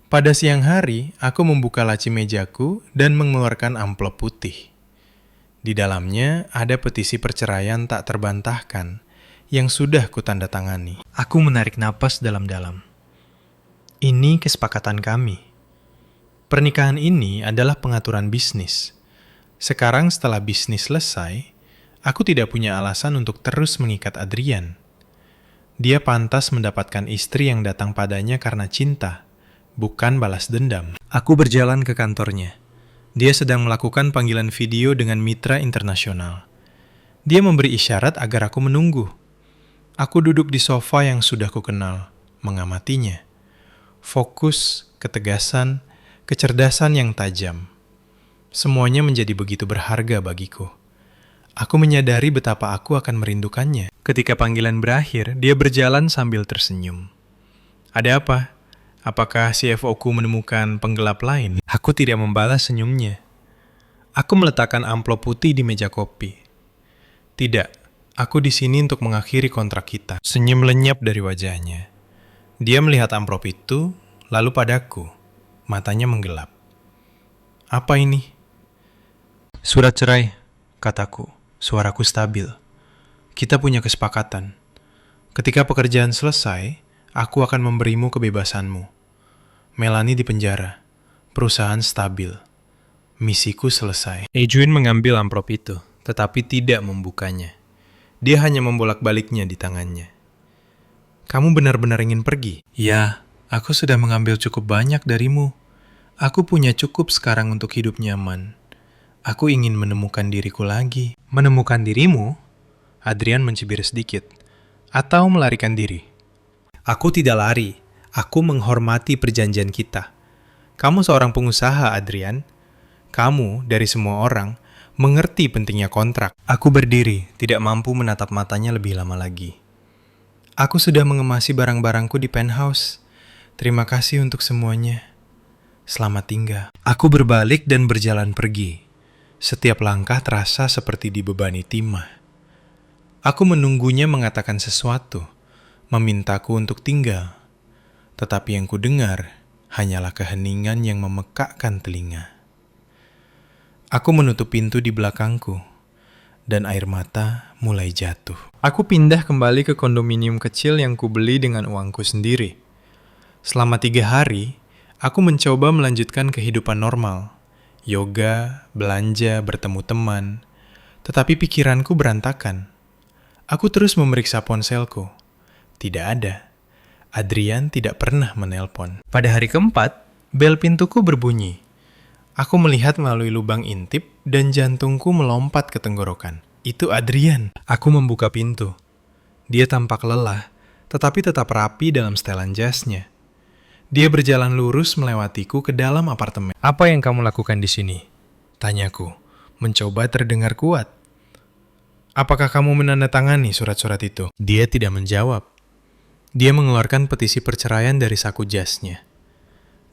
Pada siang hari, aku membuka laci mejaku dan mengeluarkan amplop putih. Di dalamnya ada petisi perceraian tak terbantahkan yang sudah kutandatangani. Aku menarik napas dalam-dalam. Ini kesepakatan kami. Pernikahan ini adalah pengaturan bisnis. Sekarang setelah bisnis selesai, aku tidak punya alasan untuk terus mengikat Adrian. Dia pantas mendapatkan istri yang datang padanya karena cinta, bukan balas dendam. Aku berjalan ke kantornya. Dia sedang melakukan panggilan video dengan mitra internasional. Dia memberi isyarat agar aku menunggu. Aku duduk di sofa yang sudah kukenal, mengamatinya. Fokus, ketegasan, kecerdasan yang tajam. Semuanya menjadi begitu berharga bagiku. Aku menyadari betapa aku akan merindukannya. Ketika panggilan berakhir, dia berjalan sambil tersenyum. Ada apa? Apakah CFO-ku menemukan penggelap lain? Aku tidak membalas senyumnya. Aku meletakkan amplop putih di meja kopi. Tidak, aku di sini untuk mengakhiri kontrak kita. Senyum lenyap dari wajahnya. Dia melihat amplop itu, lalu padaku. Matanya menggelap. Apa ini? Surat cerai, kataku. Suaraku stabil. Kita punya kesepakatan. Ketika pekerjaan selesai, aku akan memberimu kebebasanmu. Melanie di penjara. Perusahaan stabil. Misiku selesai. Adrian mengambil amplop itu, tetapi tidak membukanya. Dia hanya membolak-baliknya di tangannya. Kamu benar-benar ingin pergi? Ya, aku sudah mengambil cukup banyak darimu. Aku punya cukup sekarang untuk hidup nyaman. Aku ingin menemukan diriku lagi. Menemukan dirimu? Adrian mencibir sedikit. Atau melarikan diri? Aku tidak lari. Aku menghormati perjanjian kita. Kamu seorang pengusaha, Adrian. Kamu, dari semua orang, mengerti pentingnya kontrak. Aku berdiri, tidak mampu menatap matanya lebih lama lagi. Aku sudah mengemasi barang-barangku di penthouse. Terima kasih untuk semuanya. Selamat tinggal. Aku berbalik dan berjalan pergi. Setiap langkah terasa seperti dibebani timah. Aku menunggunya mengatakan sesuatu, memintaku untuk tinggal. Tetapi yang kudengar hanyalah keheningan yang memekakkan telinga. Aku menutup pintu di belakangku, dan air mata mulai jatuh. Aku pindah kembali ke kondominium kecil yang kubeli dengan uangku sendiri. Selama 3 hari, aku mencoba melanjutkan kehidupan normal. Yoga, belanja, bertemu teman. Tetapi pikiranku berantakan. Aku terus memeriksa ponselku. Tidak ada. Adrian tidak pernah menelpon. Pada hari keempat, bel pintuku berbunyi. Aku melihat melalui lubang intip dan jantungku melompat ke tenggorokan. Itu Adrian. Aku membuka pintu. Dia tampak lelah, tetapi tetap rapi dalam setelan jasnya. Dia berjalan lurus melewatiku ke dalam apartemen. Apa yang kamu lakukan di sini? Tanyaku, mencoba terdengar kuat. Apakah kamu menandatangani surat-surat itu? Dia tidak menjawab. Dia mengeluarkan petisi perceraian dari saku jasnya.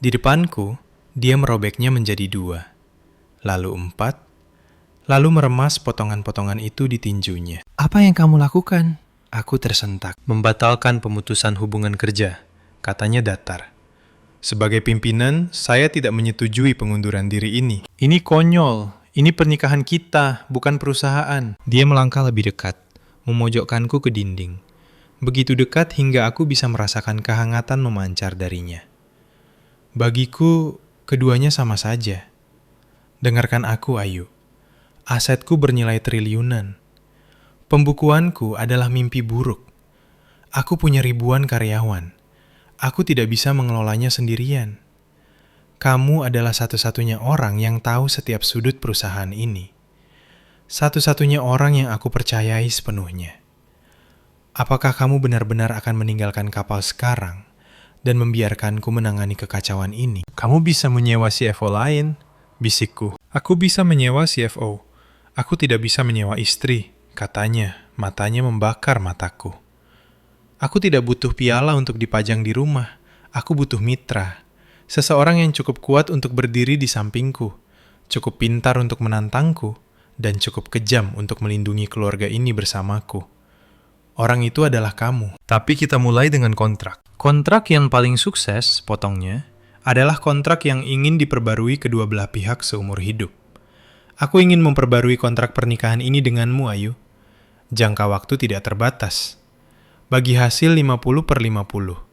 Di depanku, dia merobeknya menjadi 2, lalu 4, lalu meremas potongan-potongan itu di tinjunya. Apa yang kamu lakukan? Aku tersentak. Membatalkan pemutusan hubungan kerja, katanya datar. Sebagai pimpinan, saya tidak menyetujui pengunduran diri ini. Ini konyol. Ini pernikahan kita, bukan perusahaan. Dia melangkah lebih dekat, memojokkanku ke dinding. Begitu dekat hingga aku bisa merasakan kehangatan memancar darinya. Bagiku, keduanya sama saja. Dengarkan aku, Ayu. Asetku bernilai triliunan. Pembukuanku adalah mimpi buruk. Aku punya ribuan karyawan. Aku tidak bisa mengelolanya sendirian. Kamu adalah satu-satunya orang yang tahu setiap sudut perusahaan ini. Satu-satunya orang yang aku percayai sepenuhnya. Apakah kamu benar-benar akan meninggalkan kapal sekarang dan membiarkanku menangani kekacauan ini? Kamu bisa menyewa CFO lain, bisikku. Aku bisa menyewa CFO. Aku tidak bisa menyewa istri, katanya, matanya membakar mataku. Aku tidak butuh piala untuk dipajang di rumah. Aku butuh mitra. Seseorang yang cukup kuat untuk berdiri di sampingku, cukup pintar untuk menantangku, dan cukup kejam untuk melindungi keluarga ini bersamaku. Orang itu adalah kamu. Tapi kita mulai dengan kontrak. Kontrak yang paling sukses, potongnya, adalah kontrak yang ingin diperbarui kedua belah pihak seumur hidup. Aku ingin memperbarui kontrak pernikahan ini denganmu, Ayu. Jangka waktu tidak terbatas. Bagi hasil 50/50,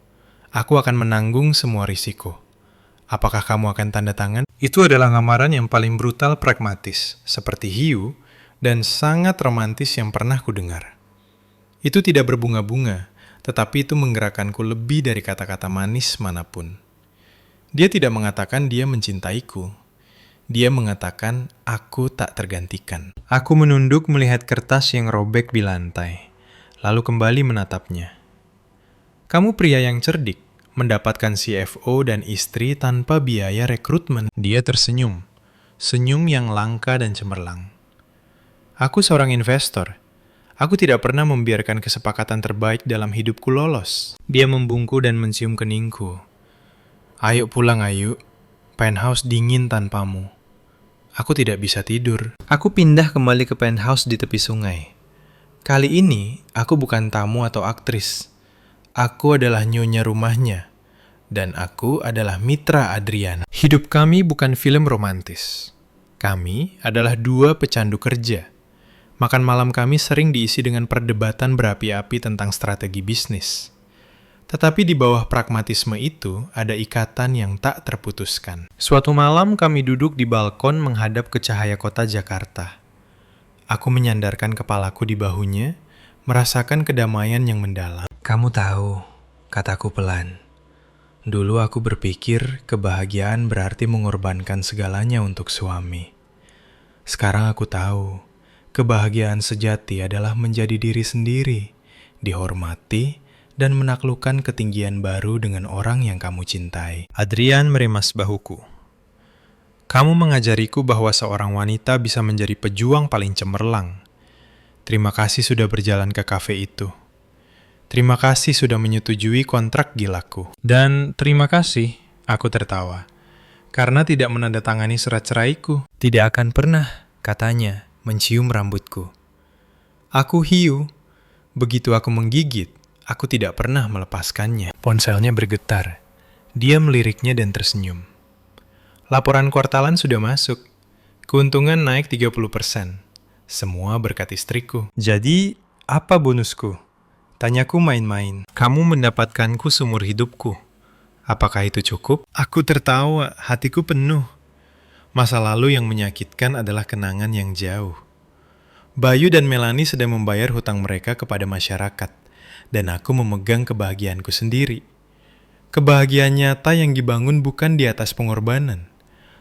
aku akan menanggung semua risiko. Apakah kamu akan tanda tangan? Itu adalah ngamaran yang paling brutal pragmatis, seperti hiu, dan sangat romantis yang pernah kudengar. Itu tidak berbunga-bunga, tetapi itu menggerakkanku lebih dari kata-kata manis manapun. Dia tidak mengatakan dia mencintaiku. Dia mengatakan aku tak tergantikan. Aku menunduk melihat kertas yang robek di lantai, lalu kembali menatapnya. Kamu pria yang cerdik, mendapatkan CFO dan istri tanpa biaya rekrutmen. Dia tersenyum, senyum yang langka dan cemerlang. Aku seorang investor. Aku tidak pernah membiarkan kesepakatan terbaik dalam hidupku lolos. Dia membungkuk dan mencium keningku. Ayo pulang, Ayu. Penthouse dingin tanpamu. Aku tidak bisa tidur. Aku pindah kembali ke penthouse di tepi sungai. Kali ini, aku bukan tamu atau aktris. Aku adalah nyonya rumahnya. Dan aku adalah mitra Adriana. Hidup kami bukan film romantis. Kami adalah dua pecandu kerja. Makan malam kami sering diisi dengan perdebatan berapi-api tentang strategi bisnis. Tetapi di bawah pragmatisme itu ada ikatan yang tak terputuskan. Suatu malam kami duduk di balkon menghadap ke cahaya kota Jakarta. Aku menyandarkan kepalaku di bahunya, merasakan kedamaian yang mendalam. Kamu tahu, kataku pelan. Dulu aku berpikir kebahagiaan berarti mengorbankan segalanya untuk suami. Sekarang aku tahu, kebahagiaan sejati adalah menjadi diri sendiri, dihormati, dan menaklukkan ketinggian baru dengan orang yang kamu cintai. Adrian meremas bahuku. Kamu mengajariku bahwa seorang wanita bisa menjadi pejuang paling cemerlang. Terima kasih sudah berjalan ke kafe itu. Terima kasih sudah menyetujui kontrak gilaku. Dan terima kasih, aku tertawa, karena tidak menandatangani surat ceraiku. Tidak akan pernah, katanya, mencium rambutku. Aku hiu. Begitu aku menggigit, aku tidak pernah melepaskannya. Ponselnya bergetar. Dia meliriknya dan tersenyum. Laporan kuartalan sudah masuk. Keuntungan naik 30%. Semua berkat istriku. Jadi, apa bonusku? Tanyaku main-main. Kamu mendapatkanku seumur hidupku. Apakah itu cukup? Aku tertawa, hatiku penuh. Masa lalu yang menyakitkan adalah kenangan yang jauh. Bayu dan Melanie sedang membayar hutang mereka kepada masyarakat, dan aku memegang kebahagiaanku sendiri. Kebahagiaan nyata yang dibangun bukan di atas pengorbanan,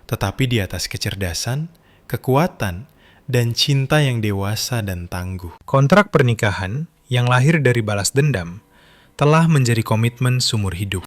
tetapi di atas kecerdasan, kekuatan, dan cinta yang dewasa dan tangguh. Kontrak pernikahan yang lahir dari balas dendam telah menjadi komitmen seumur hidup.